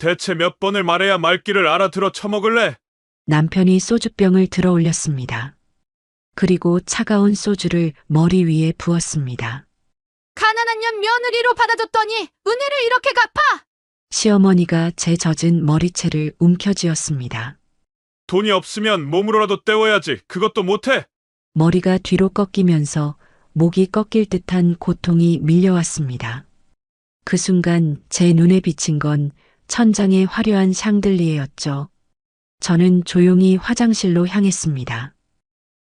대체 몇 번을 말해야 말귀를 알아들어 처먹을래? 남편이 소주병을 들어 올렸습니다. 그리고 차가운 소주를 머리 위에 부었습니다. 가난한 년 며느리로 받아줬더니 은혜를 이렇게 갚아! 시어머니가 제 젖은 머리채를 움켜쥐었습니다. 돈이 없으면 몸으로라도 때워야지. 그것도 못해. 머리가 뒤로 꺾이면서 목이 꺾일 듯한 고통이 밀려왔습니다. 그 순간 제 눈에 비친 건 천장의 화려한 샹들리에였죠. 저는 조용히 화장실로 향했습니다.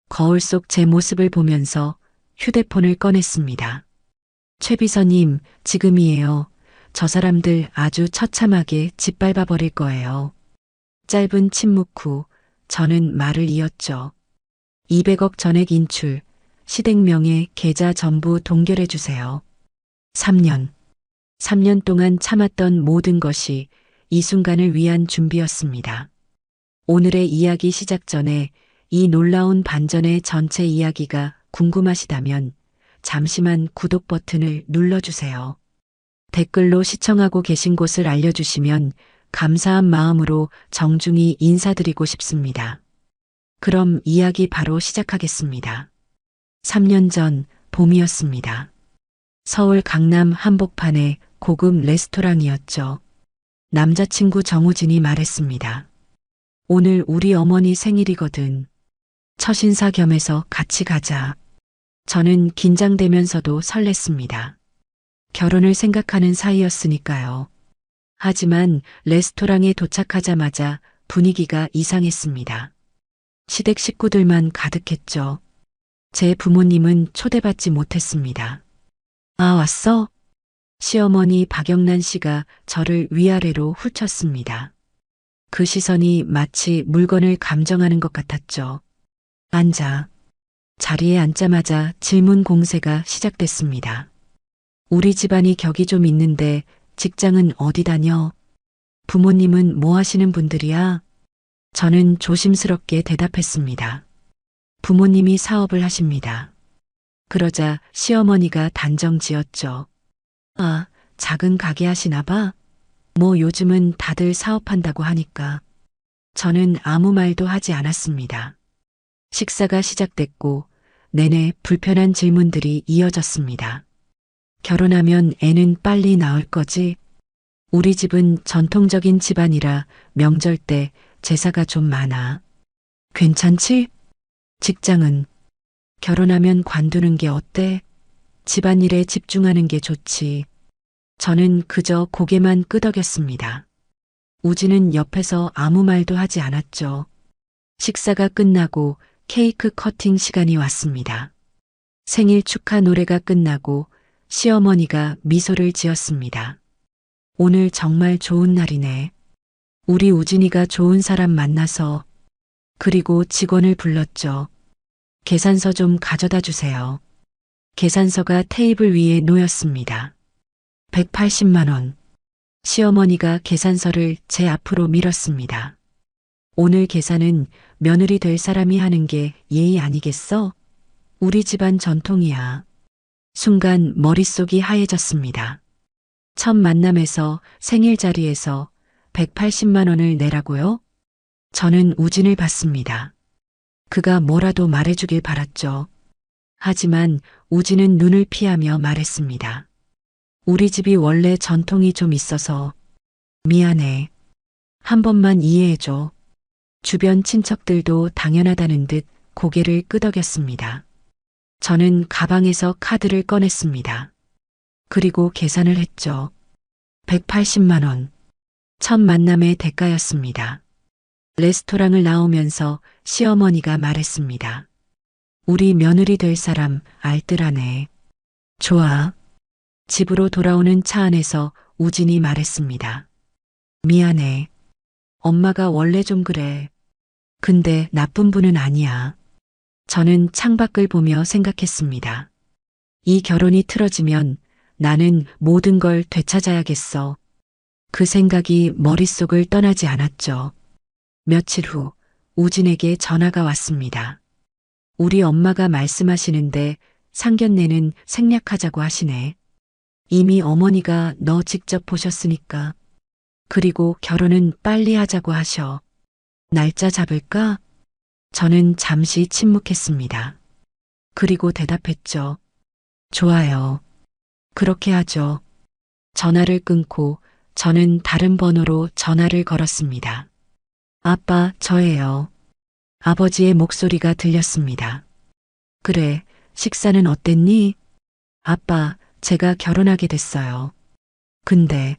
거울 속 제 모습을 보면서 휴대폰을 꺼냈습니다. 최비서님, 지금이에요. 저 사람들 아주 처참하게 짓밟아 버릴 거예요. 짧은 침묵 후 저는 말을 이었죠. 200억 전액 인출, 시댁명의 계좌 전부 동결해 주세요. 3년. 3년 동안 참았던 모든 것이 이 순간을 위한 준비였습니다. 오늘의 이야기 시작 전에 이 놀라운 반전의 전체 이야기가 궁금하시다면 잠시만 구독 버튼을 눌러주세요. 댓글로 시청하고 계신 곳을 알려주시면 감사한 마음으로 정중히 인사드리고 싶습니다. 그럼 이야기 바로 시작하겠습니다. 3년 전 봄이었습니다. 서울 강남 한복판의 고급 레스토랑이었죠. 남자친구 정우진이 말했습니다. 오늘 우리 어머니 생일이거든. 첫 인사 겸해서 같이 가자. 저는 긴장되면서도 설렜습니다. 결혼을 생각하는 사이였으니까요. 하지만 레스토랑에 도착하자마자 분위기가 이상했습니다. 시댁 식구들만 가득했죠. 제 부모님은 초대받지 못했습니다. 아, 왔어? 시어머니 박영란 씨가 저를 위아래로 훑쳤습니다. 그 시선이 마치 물건을 감정하는 것 같았죠. 앉아. 자리에 앉자마자 질문 공세가 시작됐습니다. 우리 집안이 격이 좀 있는데 직장은 어디 다녀? 부모님은 뭐 하시는 분들이야? 저는 조심스럽게 대답했습니다. 부모님이 사업을 하십니다. 그러자 시어머니가 단정 지었죠. 아, 작은 가게 하시나 봐? 뭐 요즘은 다들 사업한다고 하니까. 저는 아무 말도 하지 않았습니다. 식사가 시작됐고 내내 불편한 질문들이 이어졌습니다. 결혼하면 애는 빨리 낳을 거지? 우리 집은 전통적인 집안이라 명절 때 제사가 좀 많아. 괜찮지? 직장은? 결혼하면 관두는 게 어때? 집안일에 집중하는 게 좋지. 저는 그저 고개만 끄덕였습니다. 우진은 옆에서 아무 말도 하지 않았죠. 식사가 끝나고 케이크 커팅 시간이 왔습니다. 생일 축하 노래가 끝나고 시어머니가 미소를 지었습니다. 오늘 정말 좋은 날이네. 우리 우진이가 좋은 사람 만나서. 그리고 직원을 불렀죠. 계산서 좀 가져다 주세요. 계산서가 테이블 위에 놓였습니다. 180만 원. 시어머니가 계산서를 제 앞으로 밀었습니다. 오늘 계산은 며느리 될 사람이 하는 게 예의 아니겠어? 우리 집안 전통이야. 순간 머릿속이 하얘졌습니다. 첫 만남에서 생일 자리에서 180만 원을 내라고요? 저는 우진을 봤습니다. 그가 뭐라도 말해주길 바랐죠. 하지만 우진은 눈을 피하며 말했습니다. 우리 집이 원래 전통이 좀 있어서 미안해. 한 번만 이해해줘. 주변 친척들도 당연하다는 듯 고개를 끄덕였습니다. 저는 가방에서 카드를 꺼냈습니다. 그리고 계산을 했죠. 180만 원. 첫 만남의 대가였습니다. 레스토랑을 나오면서 시어머니가 말했습니다. 우리 며느리 될 사람 알뜰하네. 좋아. 집으로 돌아오는 차 안에서 우진이 말했습니다. 미안해. 엄마가 원래 좀 그래. 근데 나쁜 분은 아니야. 저는 창밖을 보며 생각했습니다. 이 결혼이 틀어지면 나는 모든 걸 되찾아야겠어. 그 생각이 머릿속을 떠나지 않았죠. 며칠 후 우진에게 전화가 왔습니다. 우리 엄마가 말씀하시는데 상견례는 생략하자고 하시네. 이미 어머니가 너 직접 보셨으니까. 그리고 결혼은 빨리 하자고 하셔. 날짜 잡을까? 저는 잠시 침묵했습니다. 그리고 대답했죠. 좋아요. 그렇게 하죠. 전화를 끊고 저는 다른 번호로 전화를 걸었습니다. 아빠, 저예요. 아버지의 목소리가 들렸습니다. 그래, 식사는 어땠니? 아빠, 제가 결혼하게 됐어요. 근데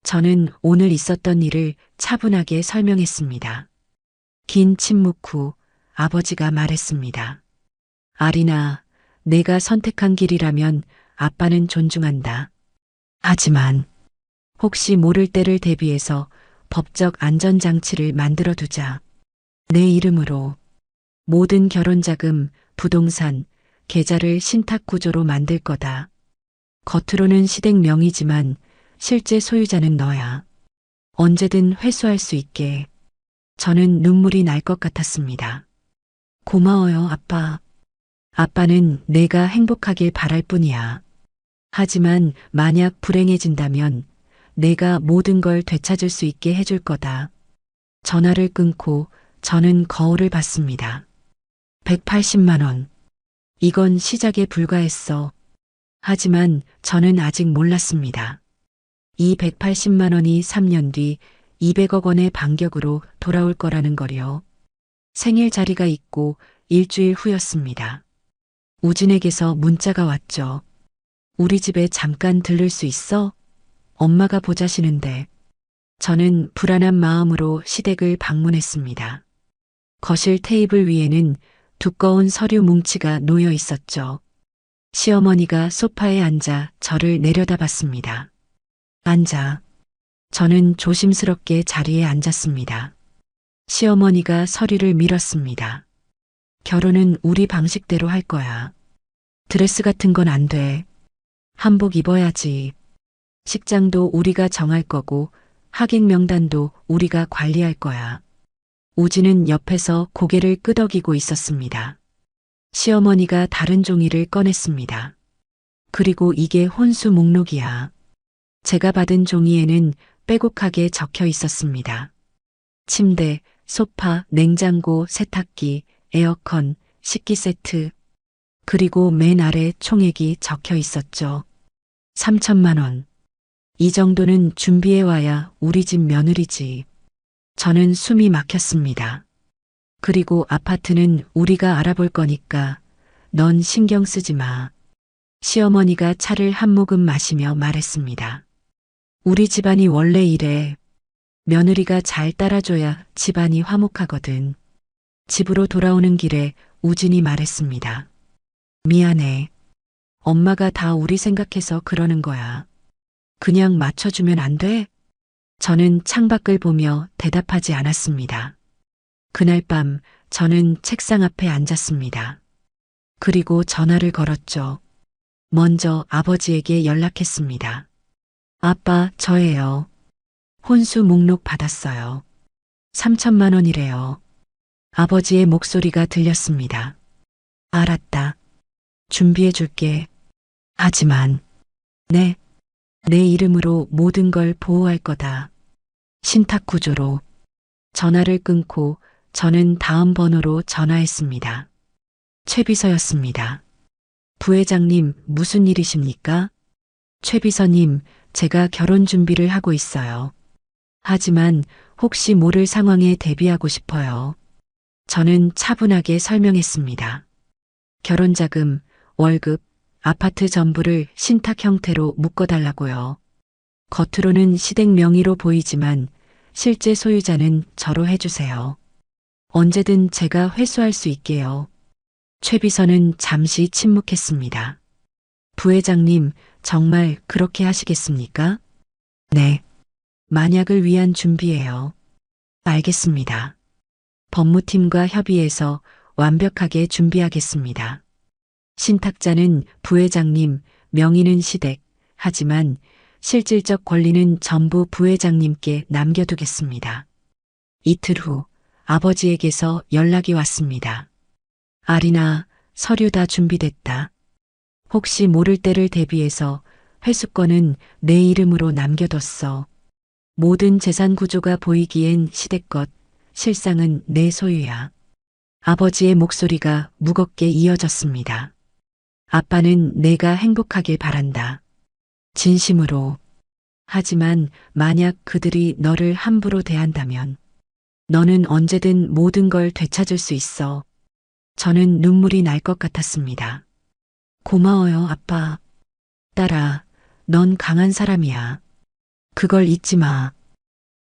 저는 오늘 있었던 일을 차분하게 설명했습니다. 긴 침묵 후 아버지가 말했습니다. 아리나, 내가 선택한 길이라면 아빠는 존중한다. 하지만 혹시 모를 때를 대비해서 법적 안전장치를 만들어 두자. 내 이름으로 모든 결혼자금, 부동산, 계좌를 신탁구조로 만들 거다. 겉으로는 시댁 명의지만 실제 소유자는 너야. 언제든 회수할 수 있게. 저는 눈물이 날 것 같았습니다. 고마워요, 아빠. 아빠는 내가 행복하길 바랄 뿐이야. 하지만 만약 불행해진다면 내가 모든 걸 되찾을 수 있게 해줄 거다. 전화를 끊고 저는 거울을 봤습니다. 180만 원. 이건 시작에 불과했어. 하지만 저는 아직 몰랐습니다. 이 180만 원이 3년 뒤 200억 원의 반격으로 돌아올 거라는 거요. 생일 자리가 있고 일주일 후였습니다. 우진에게서 문자가 왔죠. 우리 집에 잠깐 들를 수 있어? 엄마가 보자시는데. 저는 불안한 마음으로 시댁을 방문했습니다. 거실 테이블 위에는 두꺼운 서류 뭉치가 놓여 있었죠. 시어머니가 소파에 앉아 저를 내려다봤습니다. 앉아. 저는 조심스럽게 자리에 앉았습니다. 시어머니가 서류를 밀었습니다. 결혼은 우리 방식대로 할 거야. 드레스 같은 건 안 돼. 한복 입어야지. 식장도 우리가 정할 거고 하객 명단도 우리가 관리할 거야. 우진은 옆에서 고개를 끄덕이고 있었습니다. 시어머니가 다른 종이를 꺼냈습니다. 그리고 이게 혼수 목록이야. 제가 받은 종이에는 빼곡하게 적혀 있었습니다. 침대, 소파, 냉장고, 세탁기, 에어컨, 식기 세트, 그리고 맨 아래 총액이 적혀 있었죠. 3천만 원. 이 정도는 준비해와야 우리 집 며느리지. 저는 숨이 막혔습니다. 그리고 아파트는 우리가 알아볼 거니까 넌 신경 쓰지 마. 시어머니가 차를 한 모금 마시며 말했습니다. 우리 집안이 원래 이래. 며느리가 잘 따라줘야 집안이 화목하거든. 집으로 돌아오는 길에 우진이 말했습니다. 미안해. 엄마가 다 우리 생각해서 그러는 거야. 그냥 맞춰주면 안 돼? 저는 창밖을 보며 대답하지 않았습니다. 그날 밤 저는 책상 앞에 앉았습니다. 그리고 전화를 걸었죠. 먼저 아버지에게 연락했습니다. 아빠, 저예요. 혼수 목록 받았어요. 3천만 원이래요. 아버지의 목소리가 들렸습니다. 알았다. 준비해 줄게. 하지만, 네, 내 이름으로 모든 걸 보호할 거다. 신탁 구조로. 전화를 끊고 저는 다음 번호로 전화했습니다. 최 비서였습니다. 부회장님, 무슨 일이십니까? 최 비서님, 제가 결혼 준비를 하고 있어요. 하지만 혹시 모를 상황에 대비하고 싶어요. 저는 차분하게 설명했습니다. 결혼자금, 월급, 아파트 전부를 신탁 형태로 묶어달라고요. 겉으로는 시댁 명의로 보이지만 실제 소유자는 저로 해주세요. 언제든 제가 회수할 수 있게요. 최 비서는 잠시 침묵했습니다. 부회장님, 정말 그렇게 하시겠습니까? 네. 만약을 위한 준비예요. 알겠습니다. 법무팀과 협의해서 완벽하게 준비하겠습니다. 신탁자는 부회장님, 명의는 시댁, 하지만 실질적 권리는 전부 부회장님께 남겨두겠습니다. 이틀 후 아버지에게서 연락이 왔습니다. 아리나, 서류 다 준비됐다. 혹시 모를 때를 대비해서 회수권은 내 이름으로 남겨뒀어. 모든 재산 구조가 보이기엔 시댁것, 실상은 내 소유야. 아버지의 목소리가 무겁게 이어졌습니다. 아빠는 내가 행복하길 바란다. 진심으로. 하지만 만약 그들이 너를 함부로 대한다면 너는 언제든 모든 걸 되찾을 수 있어. 저는 눈물이 날 것 같았습니다. 고마워요, 아빠. 딸아, 넌 강한 사람이야. 그걸 잊지 마.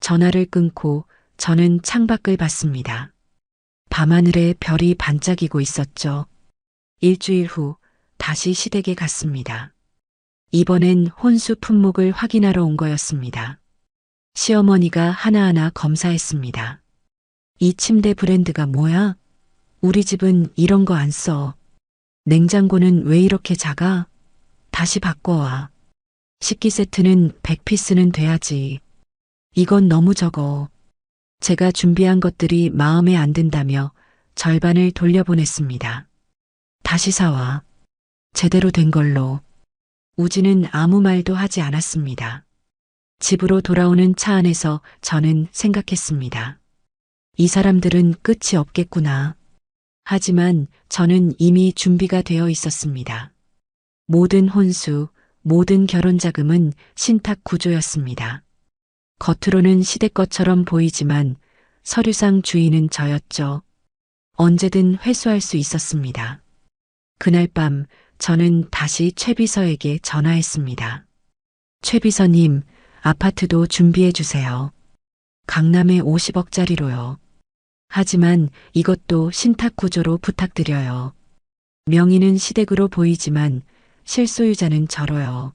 전화를 끊고 저는 창밖을 봤습니다. 밤하늘에 별이 반짝이고 있었죠. 일주일 후 다시 시댁에 갔습니다. 이번엔 혼수 품목을 확인하러 온 거였습니다. 시어머니가 하나하나 검사했습니다. 이 침대 브랜드가 뭐야? 우리 집은 이런 거 안 써. 냉장고는 왜 이렇게 작아? 다시 바꿔와. 식기 세트는 100피스는 돼야지. 이건 너무 적어. 제가 준비한 것들이 마음에 안 든다며 절반을 돌려보냈습니다. 다시 사와. 제대로 된 걸로. 우지는 아무 말도 하지 않았습니다. 집으로 돌아오는 차 안에서 저는 생각했습니다. 이 사람들은 끝이 없겠구나. 하지만 저는 이미 준비가 되어 있었습니다. 모든 혼수, 모든 결혼 자금은 신탁 구조였습니다. 겉으로는 시댁 것처럼 보이지만 서류상 주인은 저였죠. 언제든 회수할 수 있었습니다. 그날 밤 저는 다시 최 비서에게 전화했습니다. 최 비서님, 아파트도 준비해 주세요. 강남에 50억짜리로요. 하지만 이것도 신탁 구조로 부탁드려요. 명의는 시댁으로 보이지만 실소유자는 저로요.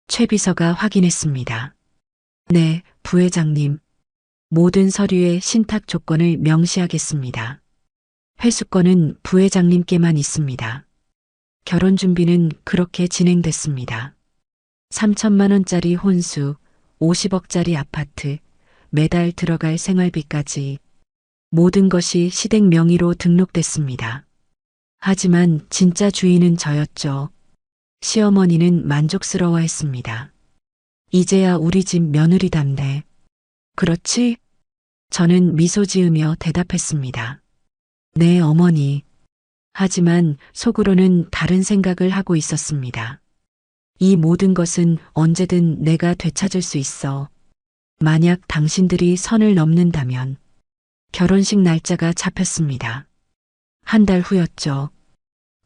최 비서가 확인했습니다. 네, 부회장님. 모든 서류에 신탁 조건을 명시하겠습니다. 회수권은 부회장님께만 있습니다. 결혼 준비는 그렇게 진행됐습니다. 3천만 원짜리 혼수, 50억짜리 아파트, 매달 들어갈 생활비까지 모든 것이 시댁 명의로 등록됐습니다. 하지만 진짜 주인은 저였죠. 시어머니는 만족스러워했습니다. 이제야 우리 집 며느리답네. 그렇지? 저는 미소 지으며 대답했습니다. 네, 어머니. 하지만 속으로는 다른 생각을 하고 있었습니다. 이 모든 것은 언제든 내가 되찾을 수 있어. 만약 당신들이 선을 넘는다면. 결혼식 날짜가 잡혔습니다. 한 달 후였죠.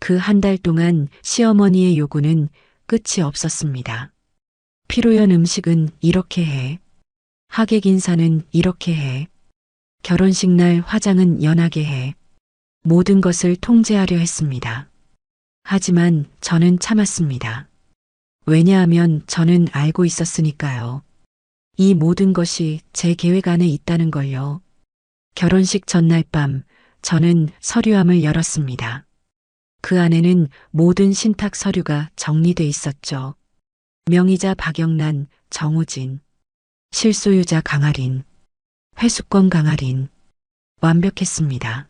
그 한 달 동안 시어머니의 요구는 끝이 없었습니다. 피로연 음식은 이렇게 해. 하객 인사는 이렇게 해. 결혼식 날 화장은 연하게 해. 모든 것을 통제하려 했습니다. 하지만 저는 참았습니다. 왜냐하면 저는 알고 있었으니까요. 이 모든 것이 제 계획 안에 있다는 걸요. 결혼식 전날 밤 저는 서류함을 열었습니다. 그 안에는 모든 신탁 서류가 정리돼 있었죠. 명의자 박영란, 정우진, 실소유자 강아린, 회수권 강아린. 완벽했습니다.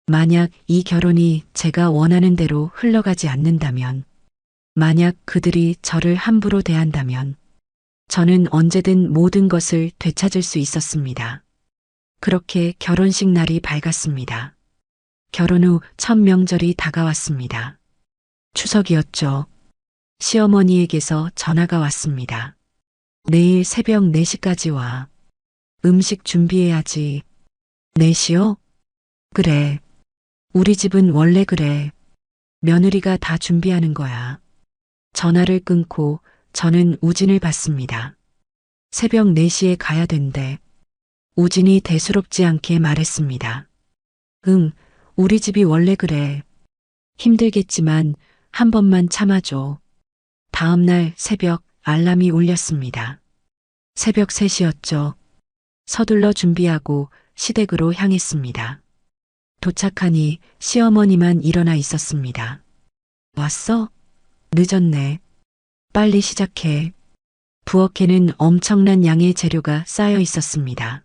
만약 이 결혼이 제가 원하는 대로 흘러가지 않는다면, 만약 그들이 저를 함부로 대한다면, 저는 언제든 모든 것을 되찾을 수 있었습니다. 그렇게 결혼식 날이 밝았습니다. 결혼 후 첫 명절이 다가왔습니다. 추석이었죠. 시어머니에게서 전화가 왔습니다. 내일 새벽 4시까지 와. 음식 준비해야지. 4시요? 그래. 우리 집은 원래 그래. 며느리가 다 준비하는 거야. 전화를 끊고 저는 우진을 봤습니다. 새벽 4시에 가야 된대. 우진이 대수롭지 않게 말했습니다. 응, 우리 집이 원래 그래. 힘들겠지만 한 번만 참아줘. 다음 날 새벽 알람이 울렸습니다. 새벽 3시였죠. 서둘러 준비하고 시댁으로 향했습니다. 도착하니 시어머니만 일어나 있었습니다. 왔어? 늦었네. 빨리 시작해. 부엌에는 엄청난 양의 재료가 쌓여 있었습니다.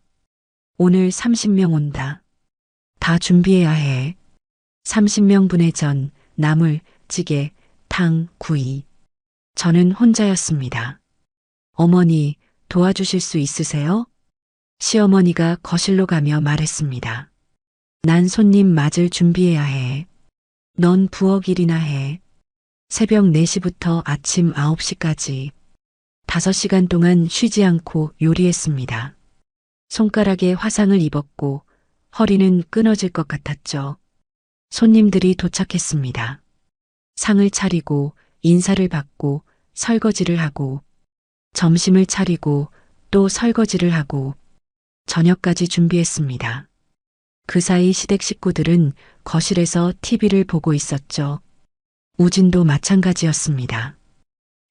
오늘 30명 온다. 다 준비해야 해. 30명분의 전, 나물, 찌개, 탕, 구이. 저는 혼자였습니다. 어머니, 도와주실 수 있으세요? 시어머니가 거실로 가며 말했습니다. 난 손님 맞을 준비해야 해. 넌 부엌 일이나 해. 새벽 4시부터 아침 9시까지 5시간 동안 쉬지 않고 요리했습니다. 손가락에 화상을 입었고 허리는 끊어질 것 같았죠. 손님들이 도착했습니다. 상을 차리고 인사를 받고 설거지를 하고 점심을 차리고 또 설거지를 하고 저녁까지 준비했습니다. 그 사이 시댁 식구들은 거실에서 TV를 보고 있었죠. 우진도 마찬가지였습니다.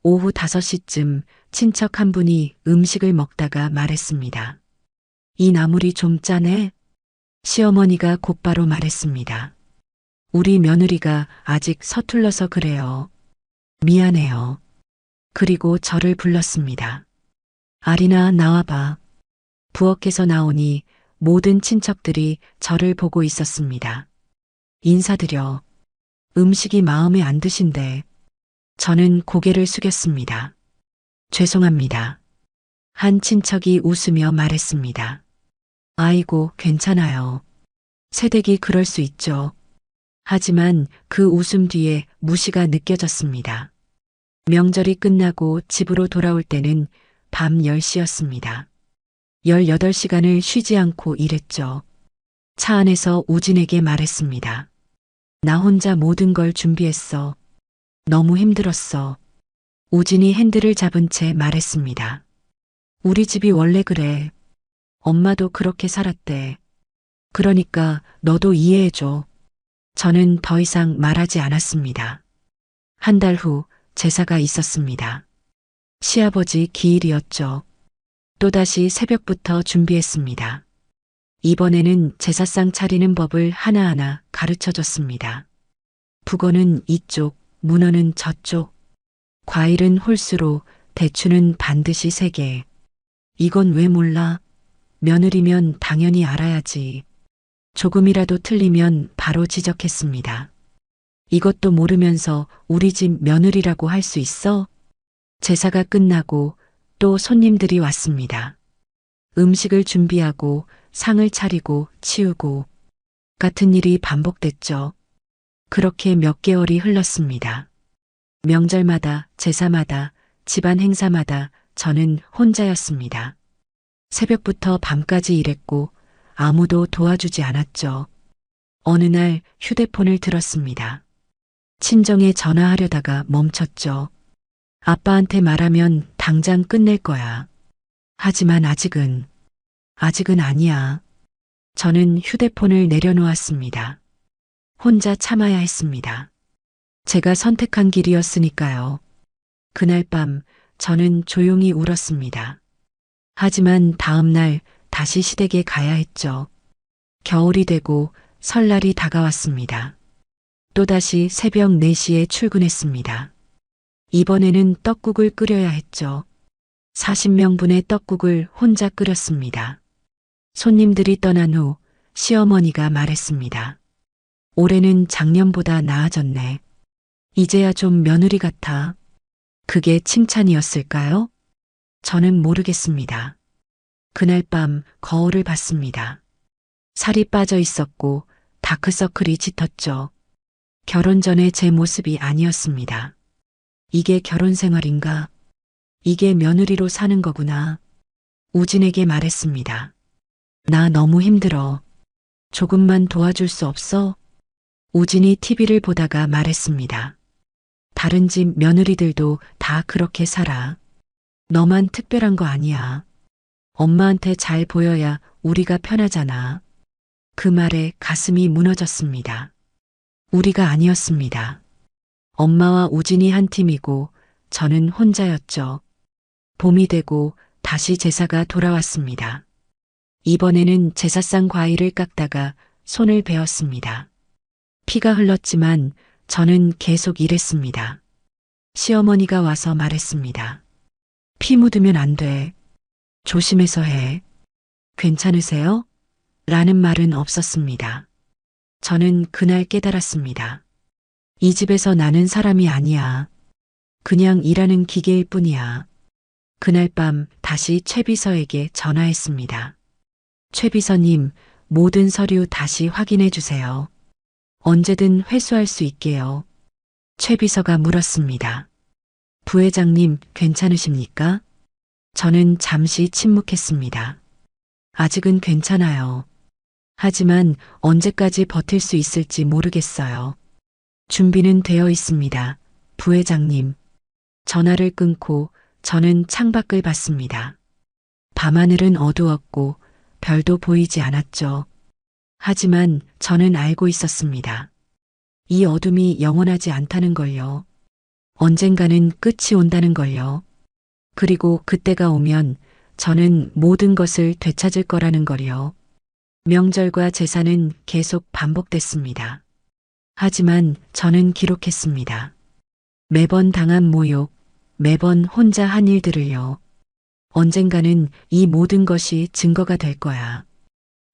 오후 5시쯤 친척 한 분이 음식을 먹다가 말했습니다. 이 나물이 좀 짜네? 시어머니가 곧바로 말했습니다. 우리 며느리가 아직 서툴러서 그래요. 미안해요. 그리고 저를 불렀습니다. 아리나 나와봐. 부엌에서 나오니 모든 친척들이 저를 보고 있었습니다. 인사드려. 음식이 마음에 안 드신데. 저는 고개를 숙였습니다. 죄송합니다. 한 친척이 웃으며 말했습니다. 아이고, 괜찮아요. 새댁이 그럴 수 있죠. 하지만 그 웃음 뒤에 무시가 느껴졌습니다. 명절이 끝나고 집으로 돌아올 때는 밤 10시였습니다. 18시간을 쉬지 않고 일했죠. 차 안에서 우진에게 말했습니다. 나 혼자 모든 걸 준비했어. 너무 힘들었어. 우진이 핸들을 잡은 채 말했습니다. 우리 집이 원래 그래. 엄마도 그렇게 살았대. 그러니까 너도 이해해줘. 저는 더 이상 말하지 않았습니다. 한 달 후 제사가 있었습니다. 시아버지 기일이었죠. 또다시 새벽부터 준비했습니다. 이번에는 제사상 차리는 법을 하나하나 가르쳐줬습니다. 북어는 이쪽, 문어는 저쪽, 과일은 홀수로, 대추는 반드시 3개. 이건 왜 몰라? 며느리면 당연히 알아야지. 조금이라도 틀리면 바로 지적했습니다. 이것도 모르면서 우리 집 며느리라고 할 수 있어? 제사가 끝나고 또 손님들이 왔습니다. 음식을 준비하고 상을 차리고 치우고 같은 일이 반복됐죠. 그렇게 몇 개월이 흘렀습니다. 명절마다, 제사마다, 집안 행사마다 저는 혼자였습니다. 새벽부터 밤까지 일했고 아무도 도와주지 않았죠. 어느 날 휴대폰을 들었습니다. 친정에 전화하려다가 멈췄죠. 아빠한테 말하면 당장 끝낼 거야. 하지만 아직은 아니야. 저는 휴대폰을 내려놓았습니다. 혼자 참아야 했습니다. 제가 선택한 길이었으니까요. 그날 밤 저는 조용히 울었습니다. 하지만 다음 날 다시 시댁에 가야 했죠. 겨울이 되고 설날이 다가왔습니다. 또다시 새벽 4시에 출근했습니다. 이번에는 떡국을 끓여야 했죠. 40명분의 떡국을 혼자 끓였습니다. 손님들이 떠난 후 시어머니가 말했습니다. 올해는 작년보다 나아졌네. 이제야 좀 며느리 같아. 그게 칭찬이었을까요? 저는 모르겠습니다. 그날 밤 거울을 봤습니다. 살이 빠져 있었고 다크서클이 짙었죠. 결혼 전에 제 모습이 아니었습니다. 이게 결혼 생활인가? 이게 며느리로 사는 거구나. 우진에게 말했습니다. 나 너무 힘들어. 조금만 도와줄 수 없어? 우진이 TV를 보다가 말했습니다. 다른 집 며느리들도 다 그렇게 살아. 너만 특별한 거 아니야. 엄마한테 잘 보여야 우리가 편하잖아. 그 말에 가슴이 무너졌습니다. 우리가 아니었습니다. 엄마와 우진이 한 팀이고 저는 혼자였죠. 봄이 되고 다시 제사가 돌아왔습니다. 이번에는 제사상 과일을 깎다가 손을 베었습니다. 피가 흘렀지만 저는 계속 일했습니다. 시어머니가 와서 말했습니다. 피 묻으면 안 돼. 조심해서 해. 괜찮으세요? 라는 말은 없었습니다. 저는 그날 깨달았습니다. 이 집에서 나는 사람이 아니야. 그냥 일하는 기계일 뿐이야. 그날 밤 다시 최 비서에게 전화했습니다. 최 비서님, 모든 서류 다시 확인해 주세요. 언제든 회수할 수 있게요. 최 비서가 물었습니다. 부회장님, 괜찮으십니까? 저는 잠시 침묵했습니다. 아직은 괜찮아요. 하지만 언제까지 버틸 수 있을지 모르겠어요. 준비는 되어 있습니다. 부회장님. 전화를 끊고 저는 창밖을 봤습니다. 밤하늘은 어두웠고 별도 보이지 않았죠. 하지만 저는 알고 있었습니다. 이 어둠이 영원하지 않다는 걸요. 언젠가는 끝이 온다는 걸요. 그리고 그때가 오면 저는 모든 것을 되찾을 거라는 걸요. 명절과 제사는 계속 반복됐습니다. 하지만 저는 기록했습니다. 매번 당한 모욕, 매번 혼자 한 일들을요. 언젠가는 이 모든 것이 증거가 될 거야.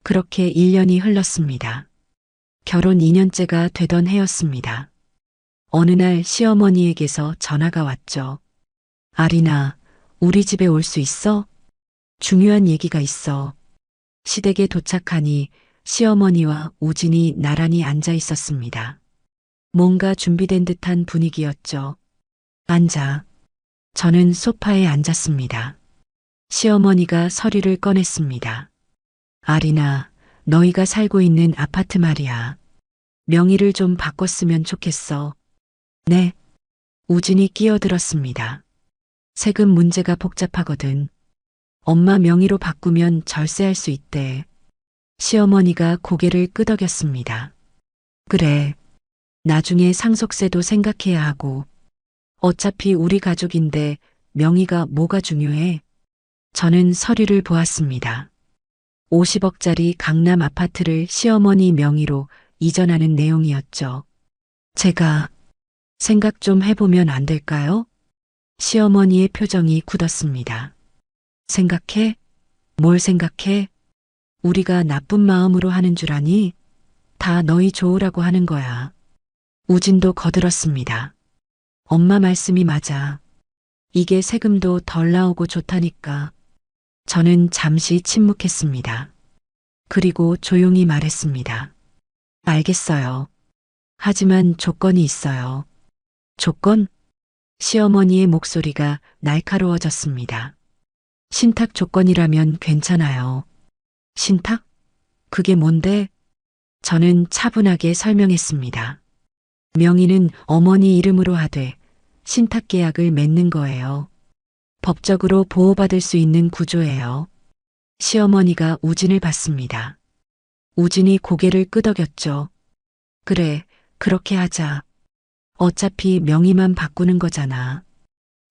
그렇게 1년이 흘렀습니다. 결혼 2년째가 되던 해였습니다. 어느 날 시어머니에게서 전화가 왔죠. 아리나, 우리 집에 올 수 있어? 중요한 얘기가 있어. 시댁에 도착하니 시어머니와 우진이 나란히 앉아 있었습니다. 뭔가 준비된 듯한 분위기였죠. 앉아. 저는 소파에 앉았습니다. 시어머니가 서류를 꺼냈습니다. 아리나, 너희가 살고 있는 아파트 말이야. 명의를 좀 바꿨으면 좋겠어. 네. 우진이 끼어들었습니다. 세금 문제가 복잡하거든. 엄마 명의로 바꾸면 절세할 수 있대. 시어머니가 고개를 끄덕였습니다. 그래. 나중에 상속세도 생각해야 하고. 어차피 우리 가족인데 명의가 뭐가 중요해? 저는 서류를 보았습니다. 50억짜리 강남 아파트를 시어머니 명의로 이전하는 내용이었죠. 제가 생각 좀 해보면 안 될까요? 시어머니의 표정이 굳었습니다. 생각해? 뭘 생각해? 우리가 나쁜 마음으로 하는 줄 아니? 다 너희 좋으라고 하는 거야. 우진도 거들었습니다. 엄마 말씀이 맞아. 이게 세금도 덜 나오고 좋다니까. 저는 잠시 침묵했습니다. 그리고 조용히 말했습니다. 알겠어요. 하지만 조건이 있어요. 조건? 시어머니의 목소리가 날카로워졌습니다. 신탁 조건이라면 괜찮아요. 신탁? 그게 뭔데? 저는 차분하게 설명했습니다. 명의는 어머니 이름으로 하되 신탁 계약을 맺는 거예요. 법적으로 보호받을 수 있는 구조예요. 시어머니가 우진을 봤습니다. 우진이 고개를 끄덕였죠. 그래, 그렇게 하자. 어차피 명의만 바꾸는 거잖아.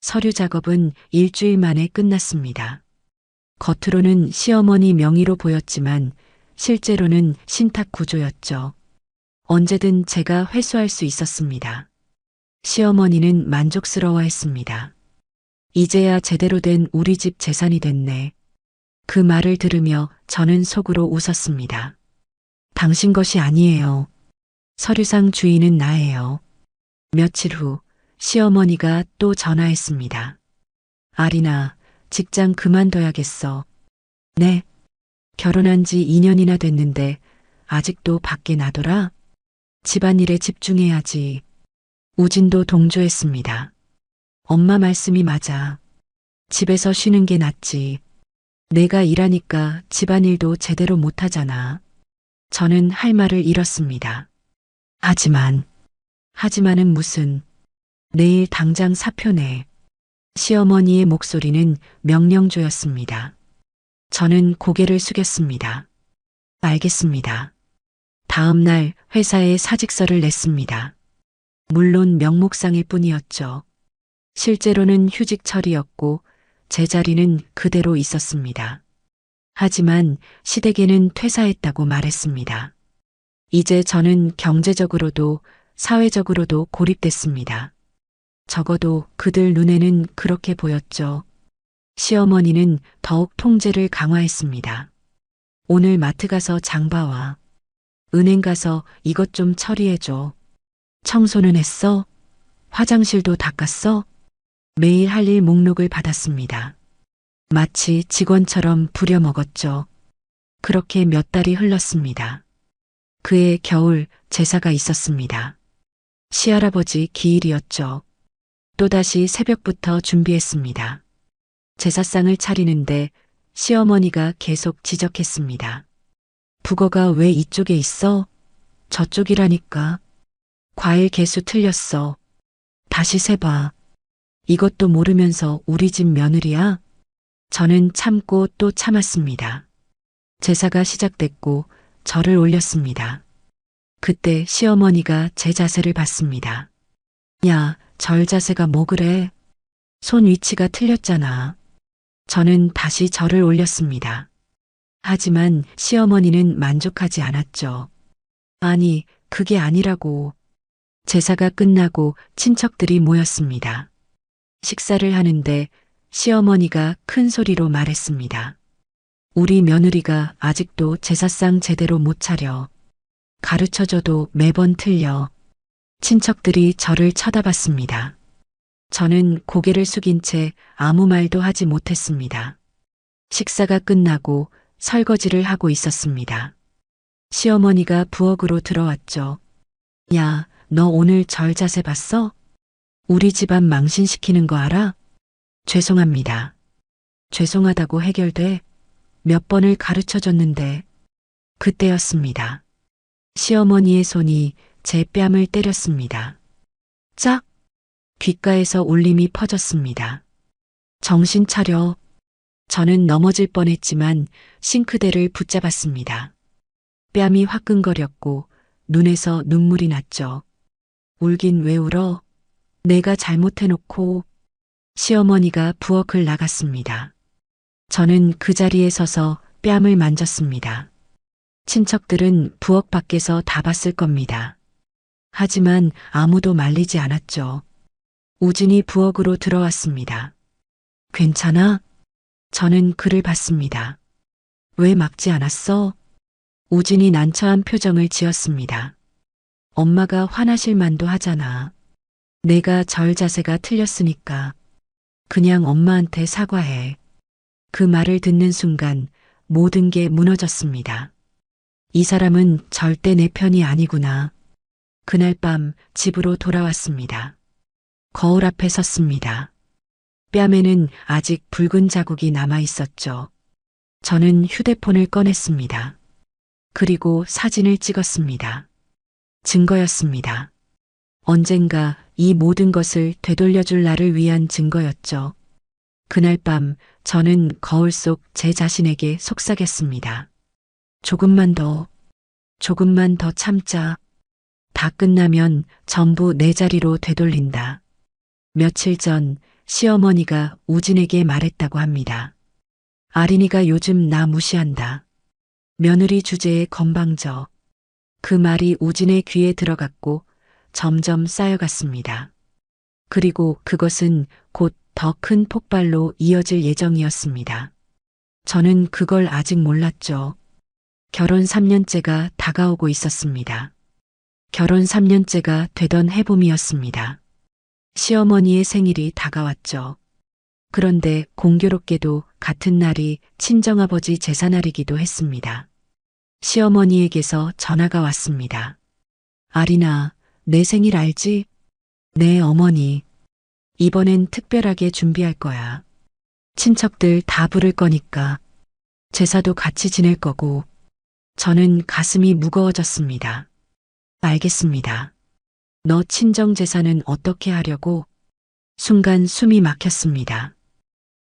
서류 작업은 일주일 만에 끝났습니다. 겉으로는 시어머니 명의로 보였지만 실제로는 신탁 구조였죠. 언제든 제가 회수할 수 있었습니다. 시어머니는 만족스러워했습니다. 이제야 제대로 된 우리 집 재산이 됐네. 그 말을 들으며 저는 속으로 웃었습니다. 당신 것이 아니에요. 서류상 주인은 나예요. 며칠 후 시어머니가 또 전화했습니다. 아리나, 직장 그만둬야겠어. 네. 결혼한 지 2년이나 됐는데 아직도 밖에 나돌아? 집안일에 집중해야지. 우진도 동조했습니다. 엄마 말씀이 맞아. 집에서 쉬는 게 낫지. 내가 일하니까 집안일도 제대로 못하잖아. 저는 할 말을 잃었습니다. 하지만은 무슨. 내일 당장 사표 내. 시어머니의 목소리는 명령조였습니다. 저는 고개를 숙였습니다. 알겠습니다. 다음 날 회사에 사직서를 냈습니다. 물론 명목상일 뿐이었죠. 실제로는 휴직철이었고 제자리는 그대로 있었습니다. 하지만 시댁에는 퇴사했다고 말했습니다. 이제 저는 경제적으로도 사회적으로도 고립됐습니다. 적어도 그들 눈에는 그렇게 보였죠. 시어머니는 더욱 통제를 강화했습니다. 오늘 마트 가서 장 봐와. 은행 가서 이것 좀 처리해줘. 청소는 했어? 화장실도 닦았어? 매일 할 일 목록을 받았습니다. 마치 직원처럼 부려먹었죠. 그렇게 몇 달이 흘렀습니다. 그해 겨울 제사가 있었습니다. 시할아버지 기일이었죠. 또다시 새벽부터 준비했습니다. 제사상을 차리는데 시어머니가 계속 지적했습니다. 북어가 왜 이쪽에 있어? 저쪽이라니까. 과일 개수 틀렸어. 다시 세봐. 이것도 모르면서 우리 집 며느리야? 저는 참고 또 참았습니다. 제사가 시작됐고 절을 올렸습니다. 그때 시어머니가 제 자세를 봤습니다. 야, 절 자세가 뭐 그래? 손 위치가 틀렸잖아. 저는 다시 절을 올렸습니다. 하지만 시어머니는 만족하지 않았죠. 아니, 그게 아니라고. 제사가 끝나고 친척들이 모였습니다. 식사를 하는데 시어머니가 큰 소리로 말했습니다. 우리 며느리가 아직도 제사상 제대로 못 차려. 가르쳐줘도 매번 틀려. 친척들이 저를 쳐다봤습니다. 저는 고개를 숙인 채 아무 말도 하지 못했습니다. 식사가 끝나고 설거지를 하고 있었습니다. 시어머니가 부엌으로 들어왔죠. 야, 너 오늘 절 자세 봤어? 우리 집안 망신시키는 거 알아? 죄송합니다. 죄송하다고 해결돼? 몇 번을 가르쳐줬는데. 그때였습니다. 시어머니의 손이 제 뺨을 때렸습니다. 짝! 귓가에서 울림이 퍼졌습니다. 정신 차려. 저는 넘어질 뻔했지만 싱크대를 붙잡았습니다. 뺨이 화끈거렸고 눈에서 눈물이 났죠. 울긴 왜 울어? 내가 잘못해놓고. 시어머니가 부엌을 나갔습니다. 저는 그 자리에 서서 뺨을 만졌습니다. 친척들은 부엌 밖에서 다 봤을 겁니다. 하지만 아무도 말리지 않았죠. 우진이 부엌으로 들어왔습니다. 괜찮아? 저는 그를 봤습니다. 왜 막지 않았어? 우진이 난처한 표정을 지었습니다. 엄마가 화나실 만도 하잖아. 내가 절 자세가 틀렸으니까. 그냥 엄마한테 사과해. 그 말을 듣는 순간 모든 게 무너졌습니다. 이 사람은 절대 내 편이 아니구나. 그날 밤 집으로 돌아왔습니다. 거울 앞에 섰습니다. 뺨에는 아직 붉은 자국이 남아 있었죠. 저는 휴대폰을 꺼냈습니다. 그리고 사진을 찍었습니다. 증거였습니다. 언젠가 이 모든 것을 되돌려줄 나를 위한 증거였죠. 그날 밤 저는 거울 속 제 자신에게 속삭였습니다. 조금만 더 참자. 다 끝나면 전부 내 자리로 되돌린다. 며칠 전 시어머니가 우진에게 말했다고 합니다. 아린이가 요즘 나 무시한다. 며느리 주제에 건방져. 그 말이 우진의 귀에 들어갔고 점점 쌓여갔습니다. 그리고 그것은 곧 더 큰 폭발로 이어질 예정이었습니다. 저는 그걸 아직 몰랐죠. 결혼 3년째가 다가오고 있었습니다. 결혼 3년째가 되던 해봄이었습니다. 시어머니의 생일이 다가왔죠. 그런데 공교롭게도 같은 날이 친정아버지 제사날이기도 했습니다. 시어머니에게서 전화가 왔습니다. 아린아, 내 생일 알지? 네, 어머니. 이번엔 특별하게 준비할 거야. 친척들 다 부를 거니까. 제사도 같이 지낼 거고. 저는 가슴이 무거워졌습니다. 알겠습니다. 너 친정 제사는 어떻게 하려고? 순간 숨이 막혔습니다.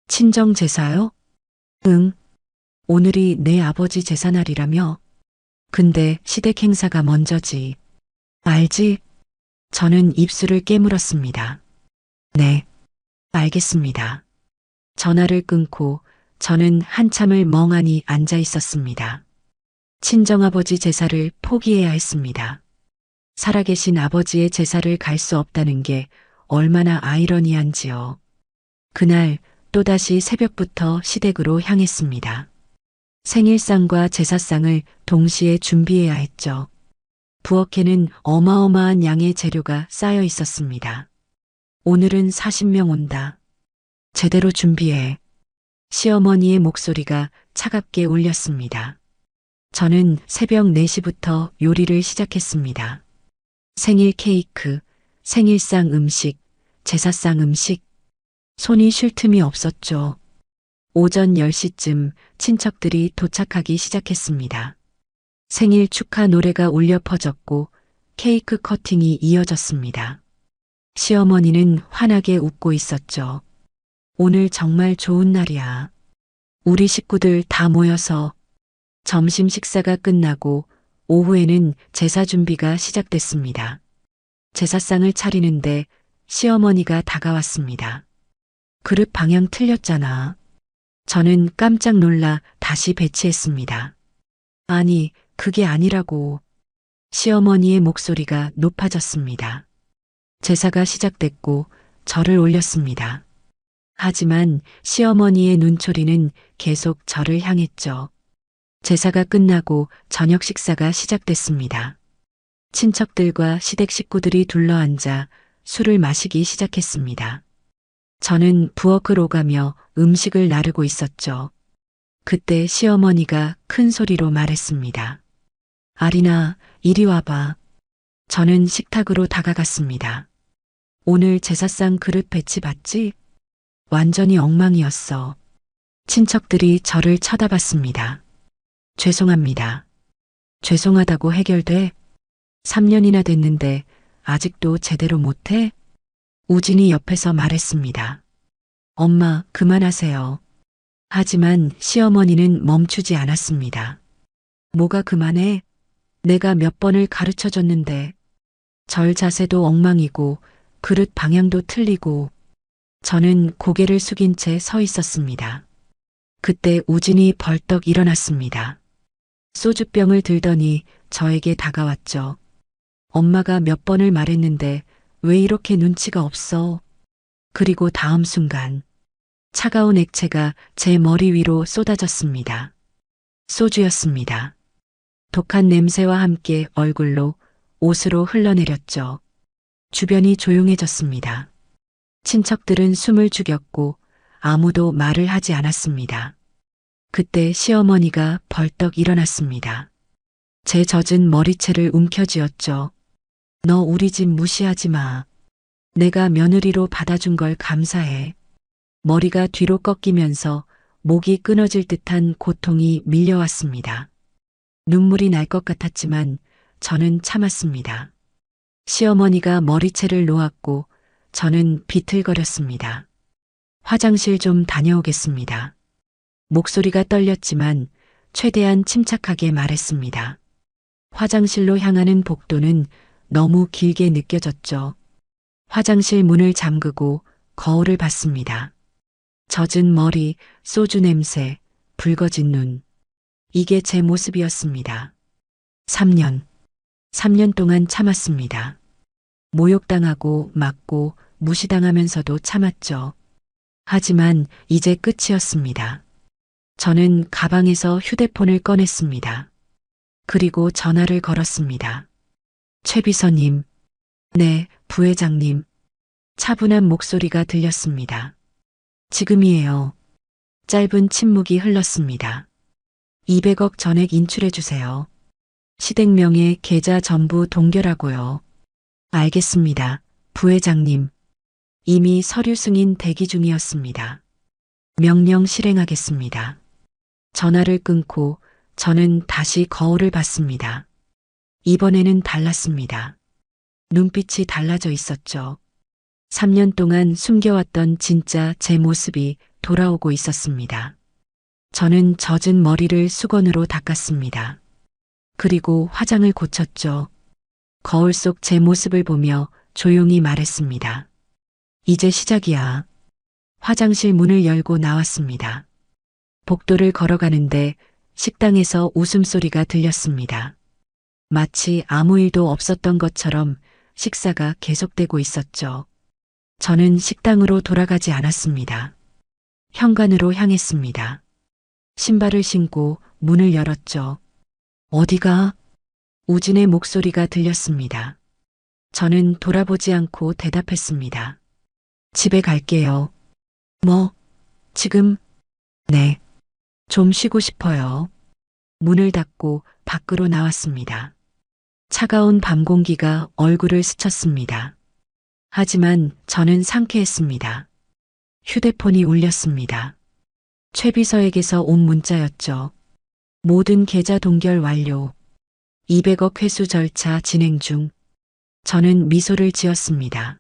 친정 제사요? 응. 오늘이 내 아버지 제사날이라며? 근데 시댁 행사가 먼저지. 알지? 저는 입술을 깨물었습니다. 네. 알겠습니다. 전화를 끊고 저는 한참을 멍하니 앉아 있었습니다. 친정아버지 제사를 포기해야 했습니다. 살아계신 아버지의 제사를 갈 수 없다는 게 얼마나 아이러니한지요. 그날 또다시 새벽부터 시댁으로 향했습니다. 생일상과 제사상을 동시에 준비해야 했죠. 부엌에는 어마어마한 양의 재료가 쌓여 있었습니다. 오늘은 40명 온다. 제대로 준비해. 시어머니의 목소리가 차갑게 울렸습니다. 저는 새벽 4시부터 요리를 시작했습니다. 생일 케이크, 생일상 음식, 제사상 음식. 손이 쉴 틈이 없었죠. 오전 10시쯤 친척들이 도착하기 시작했습니다. 생일 축하 노래가 울려 퍼졌고 케이크 커팅이 이어졌습니다. 시어머니는 환하게 웃고 있었죠. 오늘 정말 좋은 날이야. 우리 식구들 다 모여서. 점심 식사가 끝나고 오후에는 제사 준비가 시작됐습니다. 제사상을 차리는데 시어머니가 다가왔습니다. 그릇 방향 틀렸잖아. 저는 깜짝 놀라 다시 배치했습니다. 아니, 그게 아니라고. 시어머니의 목소리가 높아졌습니다. 제사가 시작됐고 절을 올렸습니다. 하지만 시어머니의 눈초리는 계속 저를 향했죠. 제사가 끝나고 저녁 식사가 시작됐습니다. 친척들과 시댁 식구들이 둘러앉아 술을 마시기 시작했습니다. 저는 부엌을 오가며 음식을 나르고 있었죠. 그때 시어머니가 큰 소리로 말했습니다. 아리나, 이리 와봐. 저는 식탁으로 다가갔습니다. 오늘 제사상 그릇 배치 봤지? 완전히 엉망이었어. 친척들이 저를 쳐다봤습니다. 죄송합니다. 죄송하다고 해결돼? 3년이나 됐는데 아직도 제대로 못해? 우진이 옆에서 말했습니다. 엄마, 그만하세요. 하지만 시어머니는 멈추지 않았습니다. 뭐가 그만해? 내가 몇 번을 가르쳐 줬는데. 절 자세도 엉망이고 그릇 방향도 틀리고. 저는 고개를 숙인 채 서 있었습니다. 그때 우진이 벌떡 일어났습니다. 소주병을 들더니 저에게 다가왔죠. 엄마가 몇 번을 말했는데 왜 이렇게 눈치가 없어? 그리고 다음 순간 차가운 액체가 제 머리 위로 쏟아졌습니다. 소주였습니다. 독한 냄새와 함께 얼굴로 옷으로 흘러내렸죠. 주변이 조용해졌습니다. 친척들은 숨을 죽였고 아무도 말을 하지 않았습니다. 그때 시어머니가 벌떡 일어났습니다. 제 젖은 머리채를 움켜쥐었죠. 너 우리 집 무시하지 마. 내가 며느리로 받아준 걸 감사해. 머리가 뒤로 꺾이면서 목이 끊어질 듯한 고통이 밀려왔습니다. 눈물이 날 것 같았지만 저는 참았습니다. 시어머니가 머리채를 놓았고 저는 비틀거렸습니다. 화장실 좀 다녀오겠습니다. 목소리가 떨렸지만 최대한 침착하게 말했습니다. 화장실로 향하는 복도는 너무 길게 느껴졌죠. 화장실 문을 잠그고 거울을 봤습니다. 젖은 머리, 소주 냄새, 붉어진 눈. 이게 제 모습이었습니다. 3년 동안 참았습니다. 모욕당하고 맞고 무시당하면서도 참았죠. 하지만 이제 끝이었습니다. 저는 가방에서 휴대폰을 꺼냈습니다. 그리고 전화를 걸었습니다. 최비서님. 네, 부회장님. 차분한 목소리가 들렸습니다. 지금이에요. 짧은 침묵이 흘렀습니다. 200억 전액 인출해주세요. 시댁명의 계좌 전부 동결하고요. 알겠습니다, 부회장님. 이미 서류 승인 대기 중이었습니다. 명령 실행하겠습니다. 전화를 끊고 저는 다시 거울을 봤습니다. 이번에는 달랐습니다. 눈빛이 달라져 있었죠. 3년 동안 숨겨왔던 진짜 제 모습이 돌아오고 있었습니다. 저는 젖은 머리를 수건으로 닦았습니다. 그리고 화장을 고쳤죠. 거울 속 제 모습을 보며 조용히 말했습니다. 이제 시작이야. 화장실 문을 열고 나왔습니다. 복도를 걸어가는데 식당에서 웃음소리가 들렸습니다. 마치 아무 일도 없었던 것처럼 식사가 계속되고 있었죠. 저는 식당으로 돌아가지 않았습니다. 현관으로 향했습니다. 신발을 신고 문을 열었죠. 어디가? 우진의 목소리가 들렸습니다. 저는 돌아보지 않고 대답했습니다. 집에 갈게요. 뭐? 지금? 네. 좀 쉬고 싶어요. 문을 닫고 밖으로 나왔습니다. 차가운 밤 공기가 얼굴을 스쳤습니다. 하지만 저는 상쾌했습니다. 휴대폰이 울렸습니다. 최비서에게서 온 문자였죠. 모든 계좌 동결 완료. 200억 회수 절차 진행 중. 저는 미소를 지었습니다.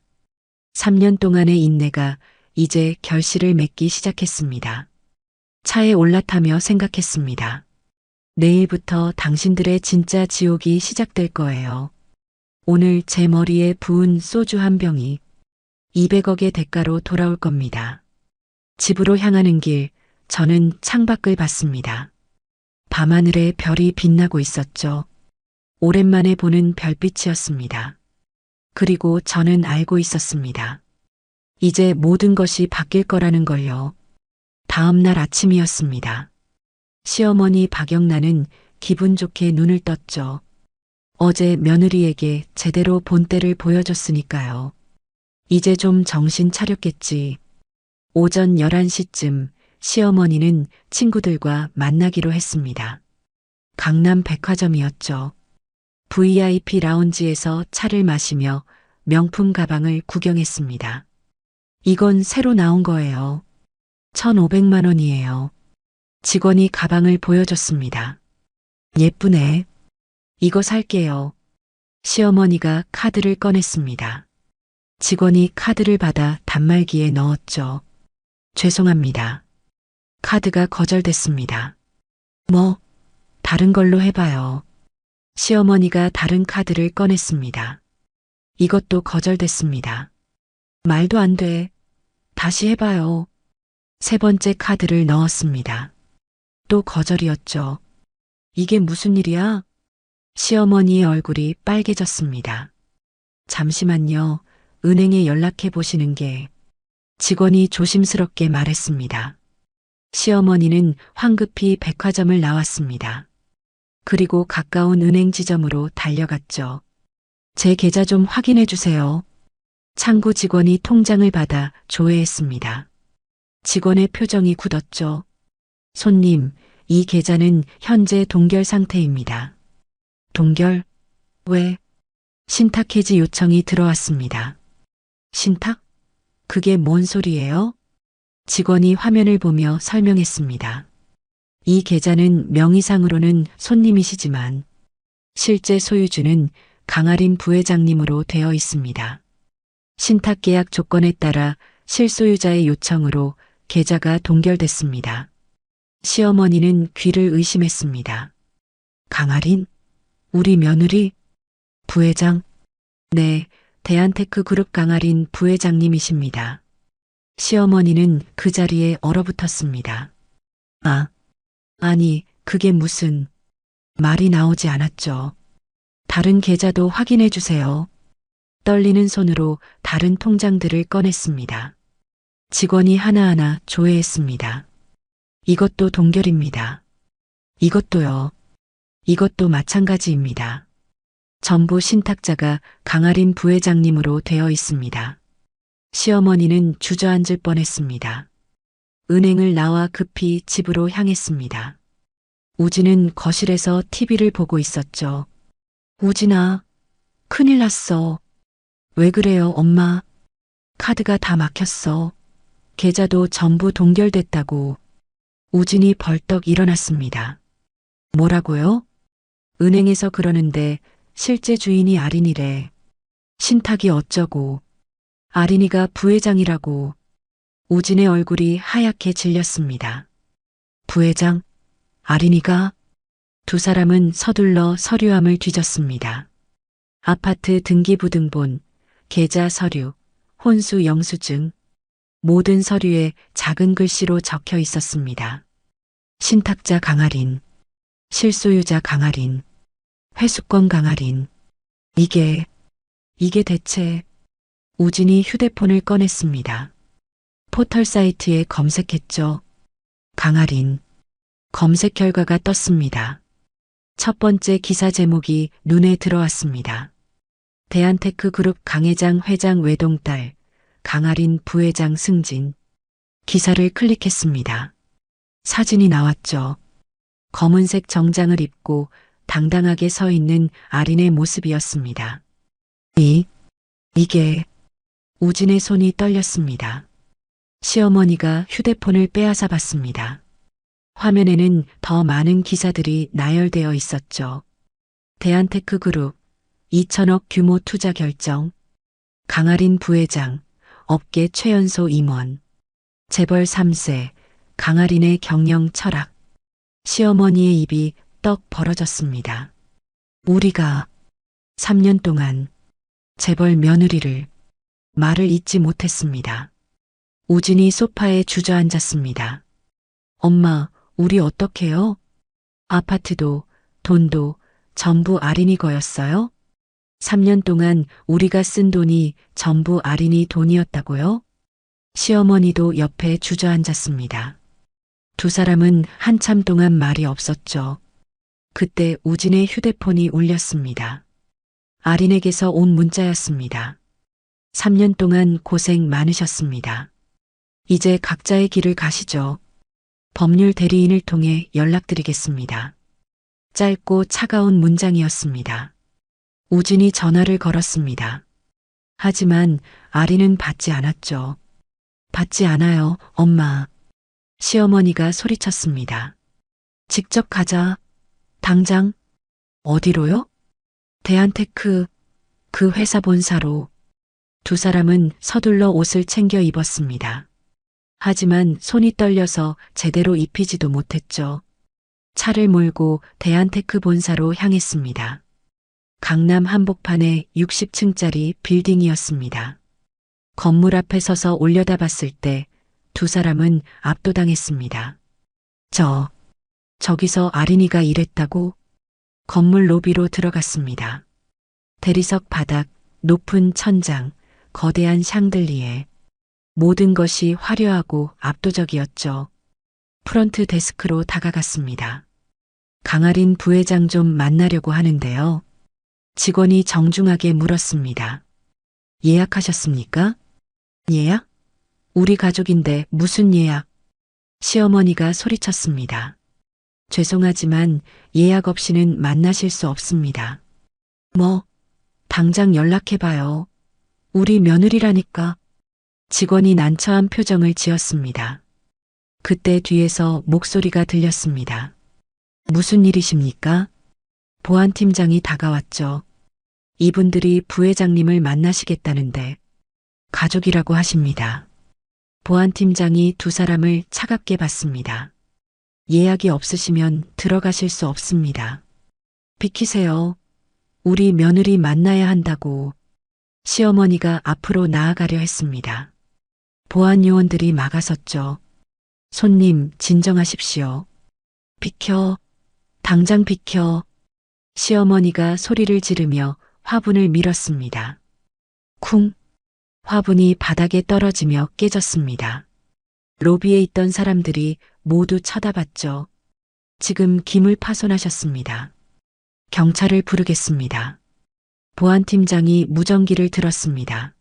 3년 동안의 인내가 이제 결실을 맺기 시작했습니다. 차에 올라타며 생각했습니다. 내일부터 당신들의 진짜 지옥이 시작될 거예요. 오늘 제 머리에 부은 소주 한 병이 200억의 대가로 돌아올 겁니다. 집으로 향하는 길, 저는 창밖을 봤습니다. 밤하늘에 별이 빛나고 있었죠. 오랜만에 보는 별빛이었습니다. 그리고 저는 알고 있었습니다. 이제 모든 것이 바뀔 거라는 걸요. 다음 날 아침이었습니다. 시어머니 박영란은 기분 좋게 눈을 떴죠. 어제 며느리에게 제대로 본때를 보여줬으니까요. 이제 좀 정신 차렸겠지. 오전 11시쯤 시어머니는 친구들과 만나기로 했습니다. 강남 백화점이었죠. VIP 라운지에서 차를 마시며 명품 가방을 구경했습니다. 이건 새로 나온 거예요. 1,500만 원이에요. 직원이 가방을 보여줬습니다. 예쁘네. 이거 살게요. 시어머니가 카드를 꺼냈습니다. 직원이 카드를 받아 단말기에 넣었죠. 죄송합니다. 카드가 거절됐습니다. 뭐, 다른 걸로 해봐요. 시어머니가 다른 카드를 꺼냈습니다. 이것도 거절됐습니다. 말도 안 돼. 다시 해봐요. 세 번째 카드를 넣었습니다. 또 거절이었죠. 이게 무슨 일이야? 시어머니의 얼굴이 빨개졌습니다. 잠시만요. 은행에 연락해 보시는 게. 직원이 조심스럽게 말했습니다. 시어머니는 황급히 백화점을 나왔습니다. 그리고 가까운 은행 지점으로 달려갔죠. 제 계좌 좀 확인해 주세요. 창구 직원이 통장을 받아 조회했습니다. 직원의 표정이 굳었죠. 손님, 이 계좌는 현재 동결 상태입니다. 동결? 왜? 신탁 해지 요청이 들어왔습니다. 신탁? 그게 뭔 소리예요? 직원이 화면을 보며 설명했습니다. 이 계좌는 명의상으로는 손님이시지만 실제 소유주는 강아린 부회장님으로 되어 있습니다. 신탁 계약 조건에 따라 실소유자의 요청으로 계좌가 동결됐습니다. 시어머니는 귀를 의심했습니다. 강아린? 우리 며느리? 부회장? 네, 대한테크 그룹 강아린 부회장님이십니다. 시어머니는 그 자리에 얼어붙었습니다. 아니, 그게 무슨 말이 나오지 않았죠. 다른 계좌도 확인해 주세요. 떨리는 손으로 다른 통장들을 꺼냈습니다. 직원이 하나하나 조회했습니다. 이것도 동결입니다. 이것도요. 이것도 마찬가지입니다. 전부 신탁자가 강아린 부회장님으로 되어 있습니다. 시어머니는 주저앉을 뻔했습니다. 은행을 나와 급히 집으로 향했습니다. 우진은 거실에서 TV를 보고 있었죠. 우진아, 큰일 났어. 왜 그래요, 엄마? 카드가 다 막혔어. 계좌도 전부 동결됐다고. 우진이 벌떡 일어났습니다. 뭐라고요? 은행에서 그러는데 실제 주인이 아린이래. 신탁이 어쩌고. 아린이가 부회장이라고. 우진의 얼굴이 하얗게 질렸습니다. 부회장? 아린이가? 두 사람은 서둘러 서류함을 뒤졌습니다. 아파트 등기부등본, 계좌 서류, 혼수 영수증, 모든 서류에 작은 글씨로 적혀 있었습니다. 신탁자 강아린, 실소유자 강아린, 회수권 강아린. 이게 대체. 우진이 휴대폰을 꺼냈습니다. 포털 사이트에 검색했죠. 강아린. 검색 결과가 떴습니다. 첫 번째 기사 제목이 눈에 들어왔습니다. 대한테크 그룹 강회장 회장 외동딸, 강아린 부회장 승진. 기사를 클릭했습니다. 사진이 나왔죠. 검은색 정장을 입고 당당하게 서 있는 아린의 모습이었습니다. 이게 우진의 손이 떨렸습니다. 시어머니가 휴대폰을 빼앗아 봤습니다. 화면에는 더 많은 기사들이 나열되어 있었죠. 대한테크그룹 2천억 규모 투자 결정, 강아린 부회장, 업계 최연소 임원, 재벌 3세, 강아린의 경영 철학. 시어머니의 입이 떡 벌어졌습니다. 우리가 3년 동안 재벌 며느리를 말을 잇지 못했습니다. 우진이 소파에 주저앉았습니다. 엄마, 우리 어떡해요? 아파트도 돈도 전부 아린이 거였어요? 3년 동안 우리가 쓴 돈이 전부 아린이 돈이었다고요? 시어머니도 옆에 주저앉았습니다. 두 사람은 한참 동안 말이 없었죠. 그때 우진의 휴대폰이 울렸습니다. 아린에게서 온 문자였습니다. 3년 동안 고생 많으셨습니다. 이제 각자의 길을 가시죠. 법률 대리인을 통해 연락드리겠습니다. 짧고 차가운 문장이었습니다. 우진이 전화를 걸었습니다. 하지만 아린은 받지 않았죠. 받지 않아요, 엄마. 시어머니가 소리쳤습니다. 직접 가자. 당장. 어디로요? 대한테크, 그 회사 본사로. 두 사람은 서둘러 옷을 챙겨 입었습니다. 하지만 손이 떨려서 제대로 입히지도 못했죠. 차를 몰고 대한테크 본사로 향했습니다. 강남 한복판의 60층짜리 빌딩이었습니다. 건물 앞에 서서 올려다봤을 때 두 사람은 압도당했습니다. 저기서 아린이가 일했다고? 건물 로비로 들어갔습니다. 대리석 바닥, 높은 천장, 거대한 샹들리에. 모든 것이 화려하고 압도적이었죠. 프런트 데스크로 다가갔습니다. 강아린 부회장 좀 만나려고 하는데요. 직원이 정중하게 물었습니다. 예약하셨습니까? 예약? 우리 가족인데 무슨 예약? 시어머니가 소리쳤습니다. 죄송하지만 예약 없이는 만나실 수 없습니다. 당장 연락해봐요. 우리 며느리라니까. 직원이 난처한 표정을 지었습니다. 그때 뒤에서 목소리가 들렸습니다. 무슨 일이십니까? 보안팀장이 다가왔죠. 이분들이 부회장님을 만나시겠다는데 가족이라고 하십니다. 보안팀장이 두 사람을 차갑게 봤습니다. 예약이 없으시면 들어가실 수 없습니다. 비키세요. 우리 며느리 만나야 한다고. 시어머니가 앞으로 나아가려 했습니다. 보안 요원들이 막아섰죠. 손님, 진정하십시오. 비켜. 당장 비켜. 시어머니가 소리를 지르며 화분을 밀었습니다. 쿵. 화분이 바닥에 떨어지며 깨졌습니다. 로비에 있던 사람들이 모두 쳐다봤죠. 지금 기물 파손하셨습니다. 경찰을 부르겠습니다. 보안팀장이 무전기를 들었습니다.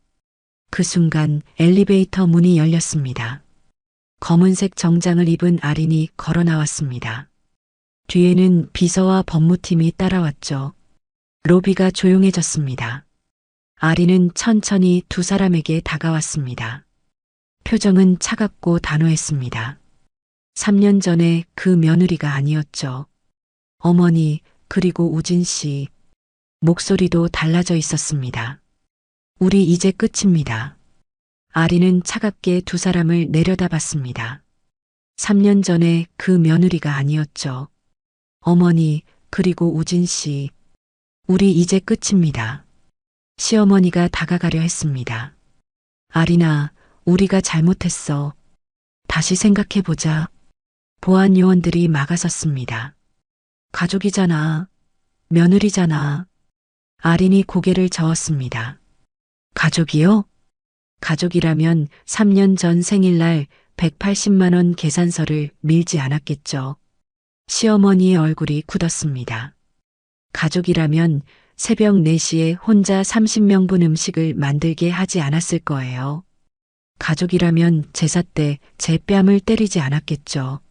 그 순간 엘리베이터 문이 열렸습니다. 검은색 정장을 입은 아린이 걸어 나왔습니다. 뒤에는 비서와 법무팀이 따라왔죠. 로비가 조용해졌습니다. 아린은 천천히 두 사람에게 다가왔습니다. 표정은 차갑고 단호했습니다. 3년 전에 그 며느리가 아니었죠. 어머니, 그리고 우진 씨. 목소리도 달라져 있었습니다. 우리 이제 끝입니다. 아린은 차갑게 두 사람을 내려다봤습니다. 3년 전에 그 며느리가 아니었죠. 어머니, 그리고 우진 씨. 우리 이제 끝입니다. 시어머니가 다가가려 했습니다. 아린아, 우리가 잘못했어. 다시 생각해보자. 보안 요원들이 막아섰습니다. 가족이잖아. 며느리잖아. 아린이 고개를 저었습니다. 가족이요? 가족이라면 3년 전 생일날 180만 원 계산서를 밀지 않았겠죠. 시어머니의 얼굴이 굳었습니다. 가족이라면 새벽 4시에 혼자 30명분 음식을 만들게 하지 않았을 거예요. 가족이라면 제사 때 제 뺨을 때리지 않았겠죠.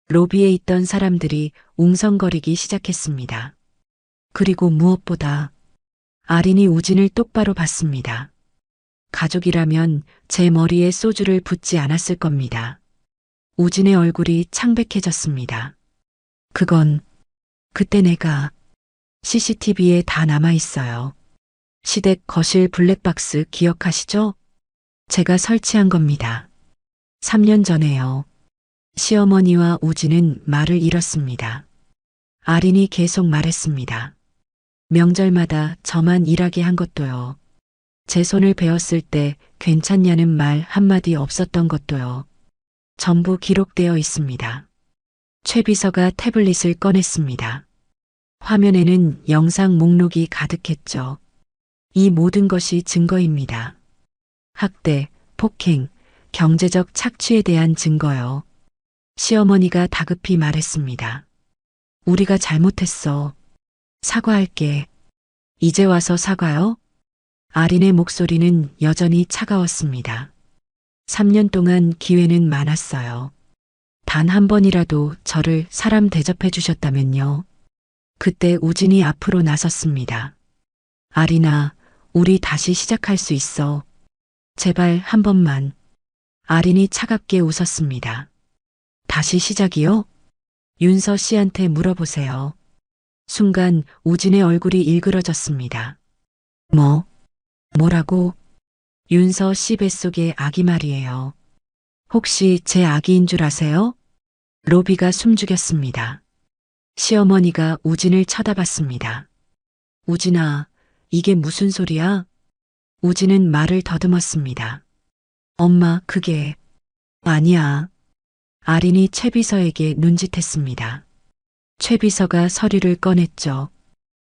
로비에 있던 사람들이 웅성거리기 시작했습니다. 그리고 무엇보다 아린이 우진을 똑바로 봤습니다. 가족이라면 제 머리에 소주를 붓지 않았을 겁니다. 우진의 얼굴이 창백해졌습니다. 그건 그때 내가 CCTV에 다 남아 있어요. 시댁 거실 블랙박스 기억하시죠? 제가 설치한 겁니다. 3년 전에요. 시어머니와 우진은 말을 잃었습니다. 아린이 계속 말했습니다. 명절마다 저만 일하게 한 것도요. 제 손을 베었을 때 괜찮냐는 말 한마디 없었던 것도요. 전부 기록되어 있습니다. 최 비서가 태블릿을 꺼냈습니다. 화면에는 영상 목록이 가득했죠. 이 모든 것이 증거입니다. 학대, 폭행, 경제적 착취에 대한 증거요. 시어머니가 다급히 말했습니다. 우리가 잘못했어. 사과할게. 이제 와서 사과요? 아린의 목소리는 여전히 차가웠습니다. 3년 동안 기회는 많았어요. 단 한 번이라도 저를 사람 대접해 주셨다면요. 그때 우진이 앞으로 나섰습니다. 아린아, 우리 다시 시작할 수 있어. 제발 한 번만. 아린이 차갑게 웃었습니다. 다시 시작이요? 윤서 씨한테 물어보세요. 순간 우진의 얼굴이 일그러졌습니다. 뭐라고? 윤서 씨 뱃속의 아기 말이에요. 혹시 제 아기인 줄 아세요? 로비가 숨죽였습니다. 시어머니가 우진을 쳐다봤습니다. 우진아, 이게 무슨 소리야? 우진은 말을 더듬었습니다. 엄마, 그게 아니야. 아린이 최 비서에게 눈짓했습니다. 최 비서가 서류를 꺼냈죠.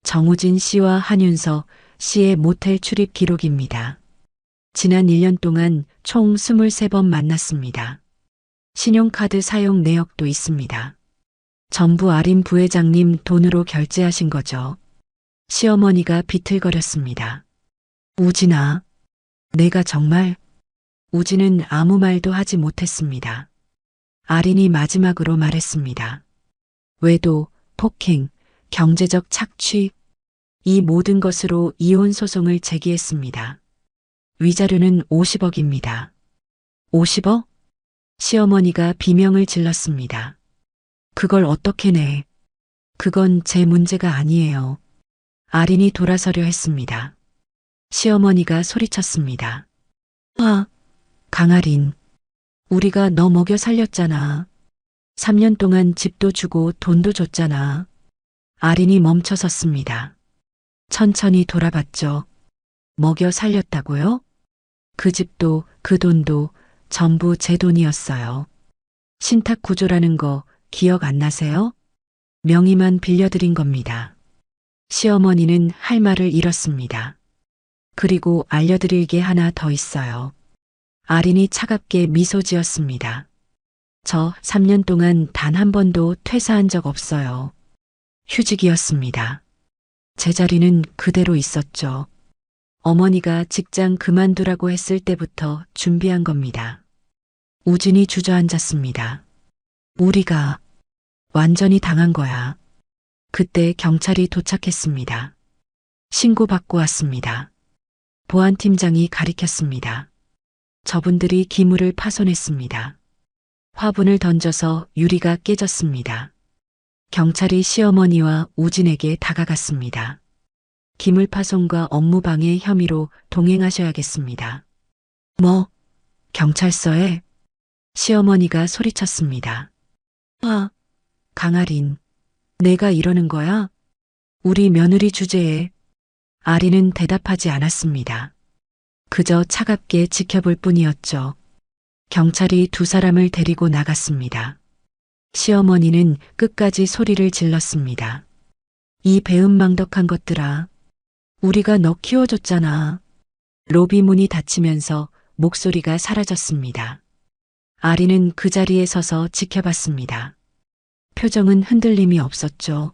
정우진 씨와 한윤서 씨의 모텔 출입 기록입니다. 지난 1년 동안 총 23번 만났습니다. 신용카드 사용 내역도 있습니다. 전부 아린 부회장님 돈으로 결제하신 거죠. 시어머니가 비틀거렸습니다. 우진아, 내가 정말... 우진은 아무 말도 하지 못했습니다. 아린이 마지막으로 말했습니다. 외도, 폭행, 경제적 착취, 이 모든 것으로 이혼 소송을 제기했습니다. 위자료는 50억입니다. 50억? 시어머니가 비명을 질렀습니다. 그걸 어떻게 내? 그건 제 문제가 아니에요. 아린이 돌아서려 했습니다. 시어머니가 소리쳤습니다. 강아린, 우리가 너 먹여 살렸잖아. 3년 동안 집도 주고 돈도 줬잖아. 아린이 멈춰섰습니다. 천천히 돌아봤죠. 먹여 살렸다고요? 그 집도 그 돈도 전부 제 돈이었어요. 신탁 구조라는 거 기억 안 나세요? 명의만 빌려드린 겁니다. 시어머니는 할 말을 잃었습니다. 그리고 알려드릴 게 하나 더 있어요. 아린이 차갑게 미소 지었습니다. 저 3년 동안 단 한 번도 퇴사한 적 없어요. 휴직이었습니다. 제 자리는 그대로 있었죠. 어머니가 직장 그만두라고 했을 때부터 준비한 겁니다. 우진이 주저앉았습니다. 우리가 완전히 당한 거야. 그때 경찰이 도착했습니다. 신고받고 왔습니다. 보안팀장이 가리켰습니다. 저분들이 기물을 파손했습니다. 화분을 던져서 유리가 깨졌습니다. 경찰이 시어머니와 우진에게 다가갔습니다. 기물 파손과 업무방해 혐의로 동행하셔야겠습니다. 경찰서에? 시어머니가 소리쳤습니다. 강아린, 내가 이러는 거야? 우리 며느리 주제에. 아린은 대답하지 않았습니다. 그저 차갑게 지켜볼 뿐이었죠. 경찰이 두 사람을 데리고 나갔습니다. 시어머니는 끝까지 소리를 질렀습니다. 이 배은망덕한 것들아. 우리가 너 키워줬잖아. 로비 문이 닫히면서 목소리가 사라졌습니다. 아린은 그 자리에 서서 지켜봤습니다. 표정은 흔들림이 없었죠.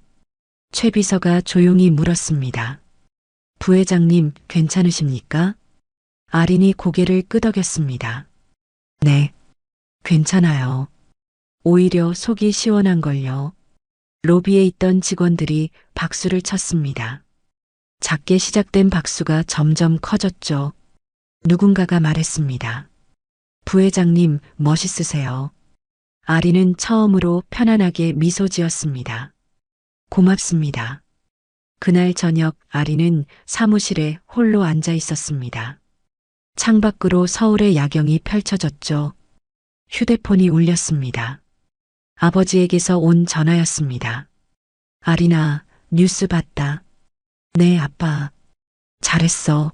최 비서가 조용히 물었습니다. 부회장님, 괜찮으십니까? 아린이 고개를 끄덕였습니다. 네, 괜찮아요. 오히려 속이 시원한걸요. 로비에 있던 직원들이 박수를 쳤습니다. 작게 시작된 박수가 점점 커졌죠. 누군가가 말했습니다. 부회장님, 멋있으세요. 아리는 처음으로 편안하게 미소 지었습니다. 고맙습니다. 그날 저녁 아리는 사무실에 홀로 앉아 있었습니다. 창밖으로 서울의 야경이 펼쳐졌죠. 휴대폰이 울렸습니다. 아버지에게서 온 전화였습니다. 아리나, 뉴스 봤다. 네, 아빠. 잘했어.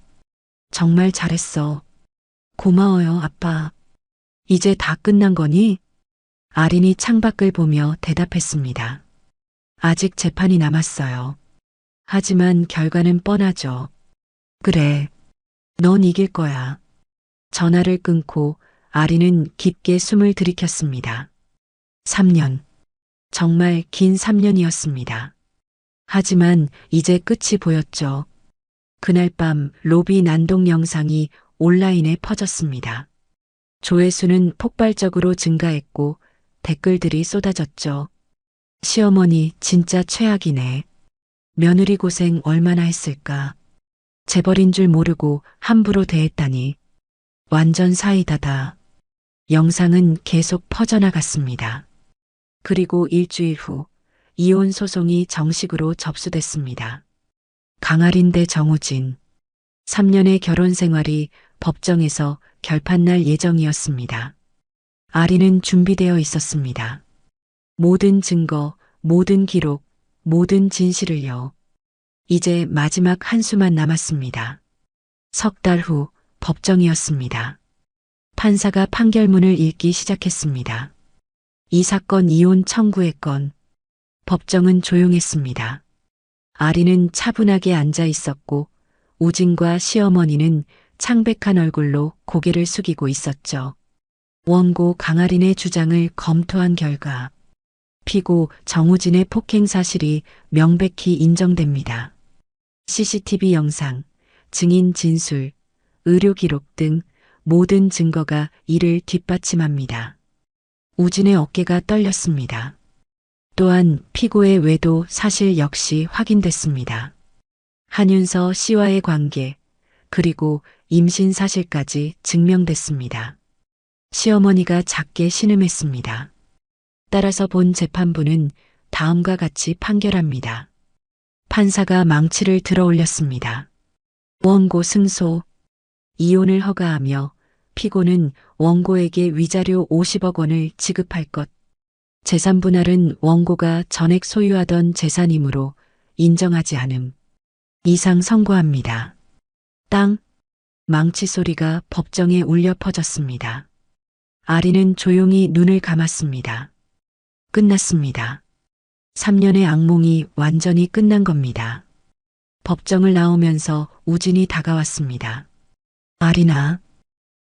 정말 잘했어. 고마워요, 아빠. 이제 다 끝난 거니? 아린이 창밖을 보며 대답했습니다. 아직 재판이 남았어요. 하지만 결과는 뻔하죠. 그래. 넌 이길 거야. 전화를 끊고 아리는 깊게 숨을 들이켰습니다. 3년. 정말 긴 3년이었습니다. 하지만 이제 끝이 보였죠. 그날 밤 로비 난동 영상이 온라인에 퍼졌습니다. 조회수는 폭발적으로 증가했고 댓글들이 쏟아졌죠. 시어머니 진짜 최악이네. 며느리 고생 얼마나 했을까. 재벌인 줄 모르고 함부로 대했다니. 완전 사이다다. 영상은 계속 퍼져나갔습니다. 그리고 일주일 후 이혼 소송이 정식으로 접수됐습니다. 강아린 대 정우진. 3년의 결혼 생활이 법정에서 결판날 예정이었습니다. 아리는 준비되어 있었습니다. 모든 증거, 모든 기록, 모든 진실을요. 이제 마지막 한수만 남았습니다. 석 달 후 법정이었습니다. 판사가 판결문을 읽기 시작했습니다. 이 사건 이혼 청구의 건. 법정은 조용했습니다. 아리는 차분하게 앉아 있었고 우진과 시어머니는 창백한 얼굴로 고개를 숙이고 있었죠. 원고 강아린의 주장을 검토한 결과 피고 정우진의 폭행 사실이 명백히 인정됩니다. CCTV 영상, 증인 진술, 의료 기록 등 모든 증거가 이를 뒷받침합니다. 우진의 어깨가 떨렸습니다. 또한 피고의 외도 사실 역시 확인됐습니다. 한윤서 씨와의 관계, 그리고 임신 사실까지 증명됐습니다. 시어머니가 작게 신음했습니다. 따라서 본 재판부는 다음과 같이 판결합니다. 판사가 망치를 들어 올렸습니다. 원고 승소, 이혼을 허가하며 피고는 원고에게 위자료 50억 원을 지급할 것. 재산 분할은 원고가 전액 소유하던 재산이므로 인정하지 않음. 이상 선고합니다. 땅, 망치 소리가 법정에 울려 퍼졌습니다. 아리는 조용히 눈을 감았습니다. 끝났습니다. 3년의 악몽이 완전히 끝난 겁니다. 법정을 나오면서 우진이 다가왔습니다. 아리나.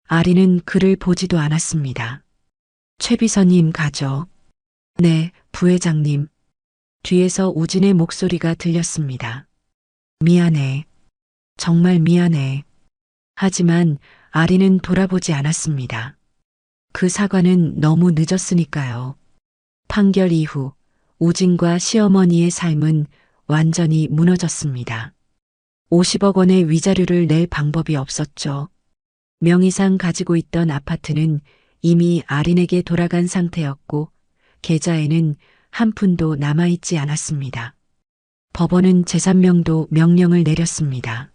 아리는 그를 보지도 않았습니다. 최 비서님 가죠. 네, 부회장님. 뒤에서 우진의 목소리가 들렸습니다. 미안해. 정말 미안해. 하지만 아리는 돌아보지 않았습니다. 그 사과는 너무 늦었으니까요. 판결 이후 우진과 시어머니의 삶은 완전히 무너졌습니다. 50억 원의 위자료를 낼 방법이 없었죠. 명의상 가지고 있던 아파트는 이미 아린에게 돌아간 상태였고 계좌에는 한 푼도 남아있지 않았습니다. 법원은 재산명도 명령을 내렸습니다.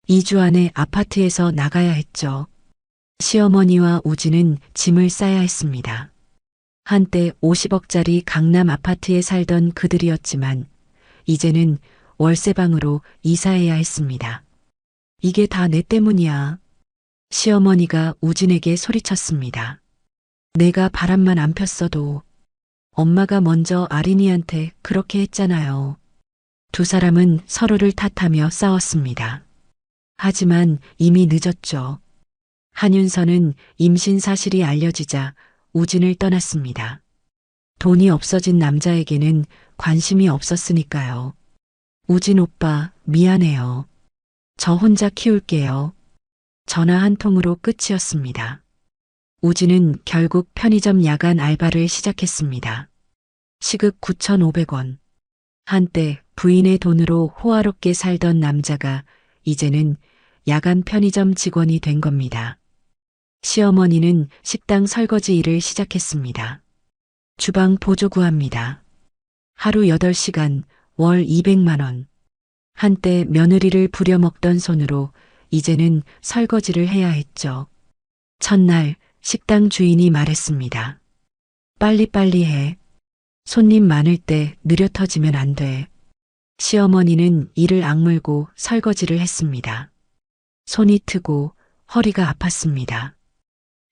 2주 안에 아파트에서 나가야 했죠. 시어머니와 우진은 짐을 싸야 했습니다. 한때 50억짜리 강남 아파트에 살던 그들이었지만 이제는 월세방으로 이사해야 했습니다. 이게 다 내 때문이야. 시어머니가 우진에게 소리쳤습니다. 내가 바람만 안 폈어도 엄마가 먼저 아린이한테 그렇게 했잖아요. 두 사람은 서로를 탓하며 싸웠습니다. 하지만 이미 늦었죠. 한윤서는 임신 사실이 알려지자 우진을 떠났습니다. 돈이 없어진 남자에게는 관심이 없었으니까요. 우진 오빠, 미안해요. 저 혼자 키울게요. 전화 한 통으로 끝이었습니다. 우진은 결국 편의점 야간 알바를 시작했습니다. 시급 9,500원. 한때 부인의 돈으로 호화롭게 살던 남자가 이제는 야간 편의점 직원이 된 겁니다. 시어머니는 식당 설거지 일을 시작했습니다. 주방 보조 구합니다. 하루 8시간, 월 200만 원. 한때 며느리를 부려먹던 손으로 이제는 설거지를 해야 했죠. 첫날 식당 주인이 말했습니다. 빨리빨리 해. 손님 많을 때 느려 터지면 안 돼. 시어머니는 이를 악물고 설거지를 했습니다. 손이 트고 허리가 아팠습니다.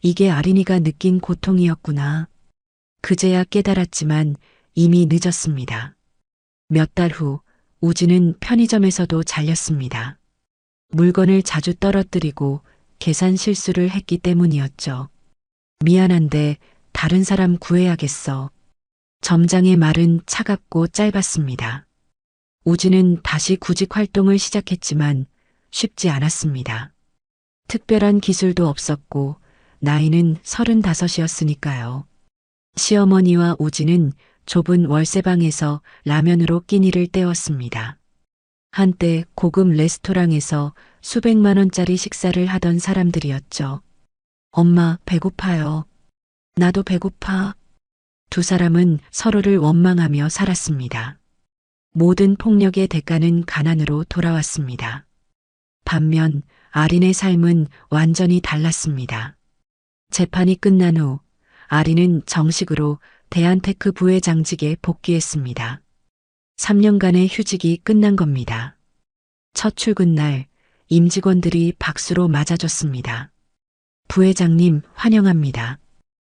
이게 아린이가 느낀 고통이었구나. 그제야 깨달았지만 이미 늦었습니다. 몇 달 후 우진은 편의점에서도 잘렸습니다. 물건을 자주 떨어뜨리고 계산 실수를 했기 때문이었죠. 미안한데 다른 사람 구해야겠어. 점장의 말은 차갑고 짧았습니다. 우진은 다시 구직 활동을 시작했지만 쉽지 않았습니다. 특별한 기술도 없었고 나이는 35이었으니까요. 시어머니와 우진은 좁은 월세방에서 라면으로 끼니를 때웠습니다. 한때 고급 레스토랑에서 수백만 원짜리 식사를 하던 사람들이었죠. 엄마, 배고파요. 나도 배고파. 두 사람은 서로를 원망하며 살았습니다. 모든 폭력의 대가는 가난으로 돌아왔습니다. 반면 아린의 삶은 완전히 달랐습니다. 재판이 끝난 후 아린은 정식으로 대한테크 부회장직에 복귀했습니다. 3년간의 휴직이 끝난 겁니다. 첫 출근 날 임직원들이 박수로 맞아줬습니다. 부회장님 환영합니다.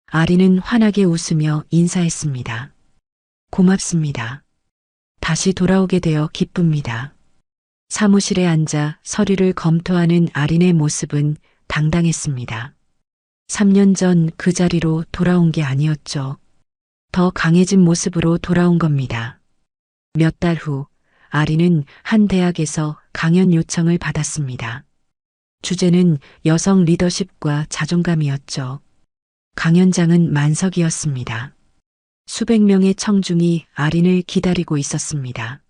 아린은 환하게 웃으며 인사했습니다. 고맙습니다. 다시 돌아오게 되어 기쁩니다. 사무실에 앉아 서류를 검토하는 아린의 모습은 당당했습니다. 3년 전 그 자리로 돌아온 게 아니었죠. 더 강해진 모습으로 돌아온 겁니다. 몇 달 후 아린은 한 대학에서 강연 요청을 받았습니다. 주제는 여성 리더십과 자존감이었죠. 강연장은 만석이었습니다. 수백 명의 청중이 아린을 기다리고 있었습니다.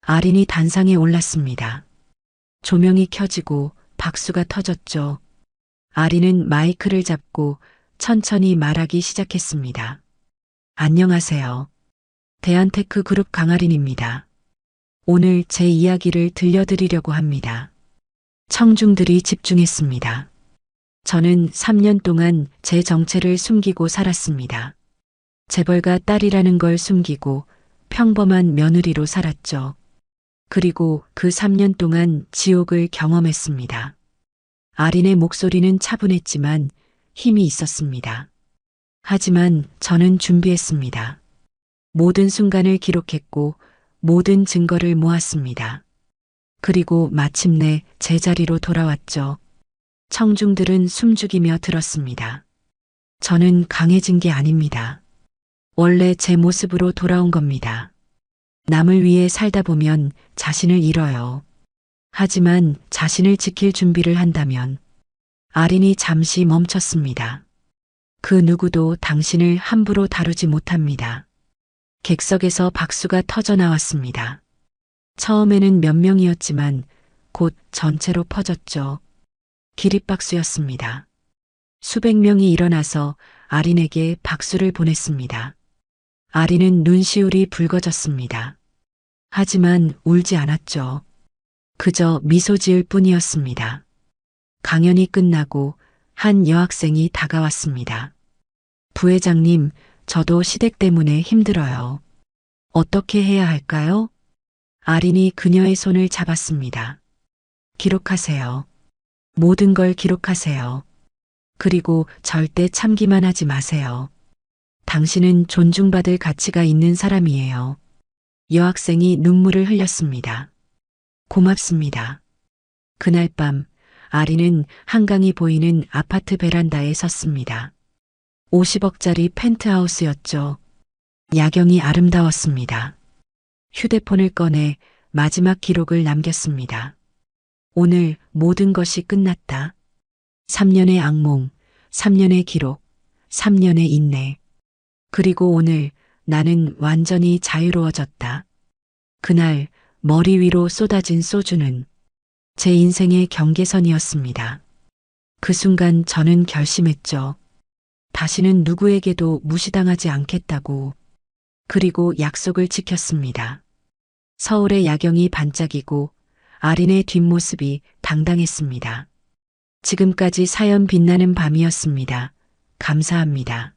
아린이 단상에 올랐습니다. 조명이 켜지고 박수가 터졌죠. 아린은 마이크를 잡고 천천히 말하기 시작했습니다. 안녕하세요. 대한테크 그룹 강아린입니다. 오늘 제 이야기를 들려드리려고 합니다. 청중들이 집중했습니다. 저는 3년 동안 제 정체를 숨기고 살았습니다. 재벌가 딸이라는 걸 숨기고 평범한 며느리로 살았죠. 그리고 그 3년 동안 지옥을 경험했습니다. 아린의 목소리는 차분했지만 힘이 있었습니다. 하지만 저는 준비했습니다. 모든 순간을 기록했고 모든 증거를 모았습니다. 그리고 마침내 제자리로 돌아왔죠. 청중들은 숨죽이며 들었습니다. 저는 강해진 게 아닙니다. 원래 제 모습으로 돌아온 겁니다. 남을 위해 살다 보면 자신을 잃어요. 하지만 자신을 지킬 준비를 한다면 아린이 잠시 멈췄습니다. 그 누구도 당신을 함부로 다루지 못합니다. 객석에서 박수가 터져 나왔습니다. 처음에는 몇 명이었지만 곧 전체로 퍼졌죠. 기립박수였습니다. 수백 명이 일어나서 아린에게 박수를 보냈습니다. 아린은 눈시울이 붉어졌습니다. 하지만 울지 않았죠. 그저 미소 지을 뿐이었습니다. 강연이 끝나고 한 여학생이 다가왔습니다. 부회장님, 저도 시댁 때문에 힘들어요. 어떻게 해야 할까요? 아린이 그녀의 손을 잡았습니다. 기록하세요. 모든 걸 기록하세요. 그리고 절대 참기만 하지 마세요. 당신은 존중받을 가치가 있는 사람이에요. 여학생이 눈물을 흘렸습니다. 고맙습니다. 그날 밤 아린은 한강이 보이는 아파트 베란다에 섰습니다. 50억짜리 펜트하우스였죠. 야경이 아름다웠습니다. 휴대폰을 꺼내 마지막 기록을 남겼습니다. 오늘 모든 것이 끝났다. 3년의 악몽, 3년의 기록, 3년의 인내. 그리고 오늘 나는 완전히 자유로워졌다. 그날 머리 위로 쏟아진 소주는 제 인생의 경계선이었습니다. 그 순간 저는 결심했죠. 다시는 누구에게도 무시당하지 않겠다고. 그리고 약속을 지켰습니다. 서울의 야경이 반짝이고 아린의 뒷모습이 당당했습니다. 지금까지 사연 빛나는 밤이었습니다. 감사합니다.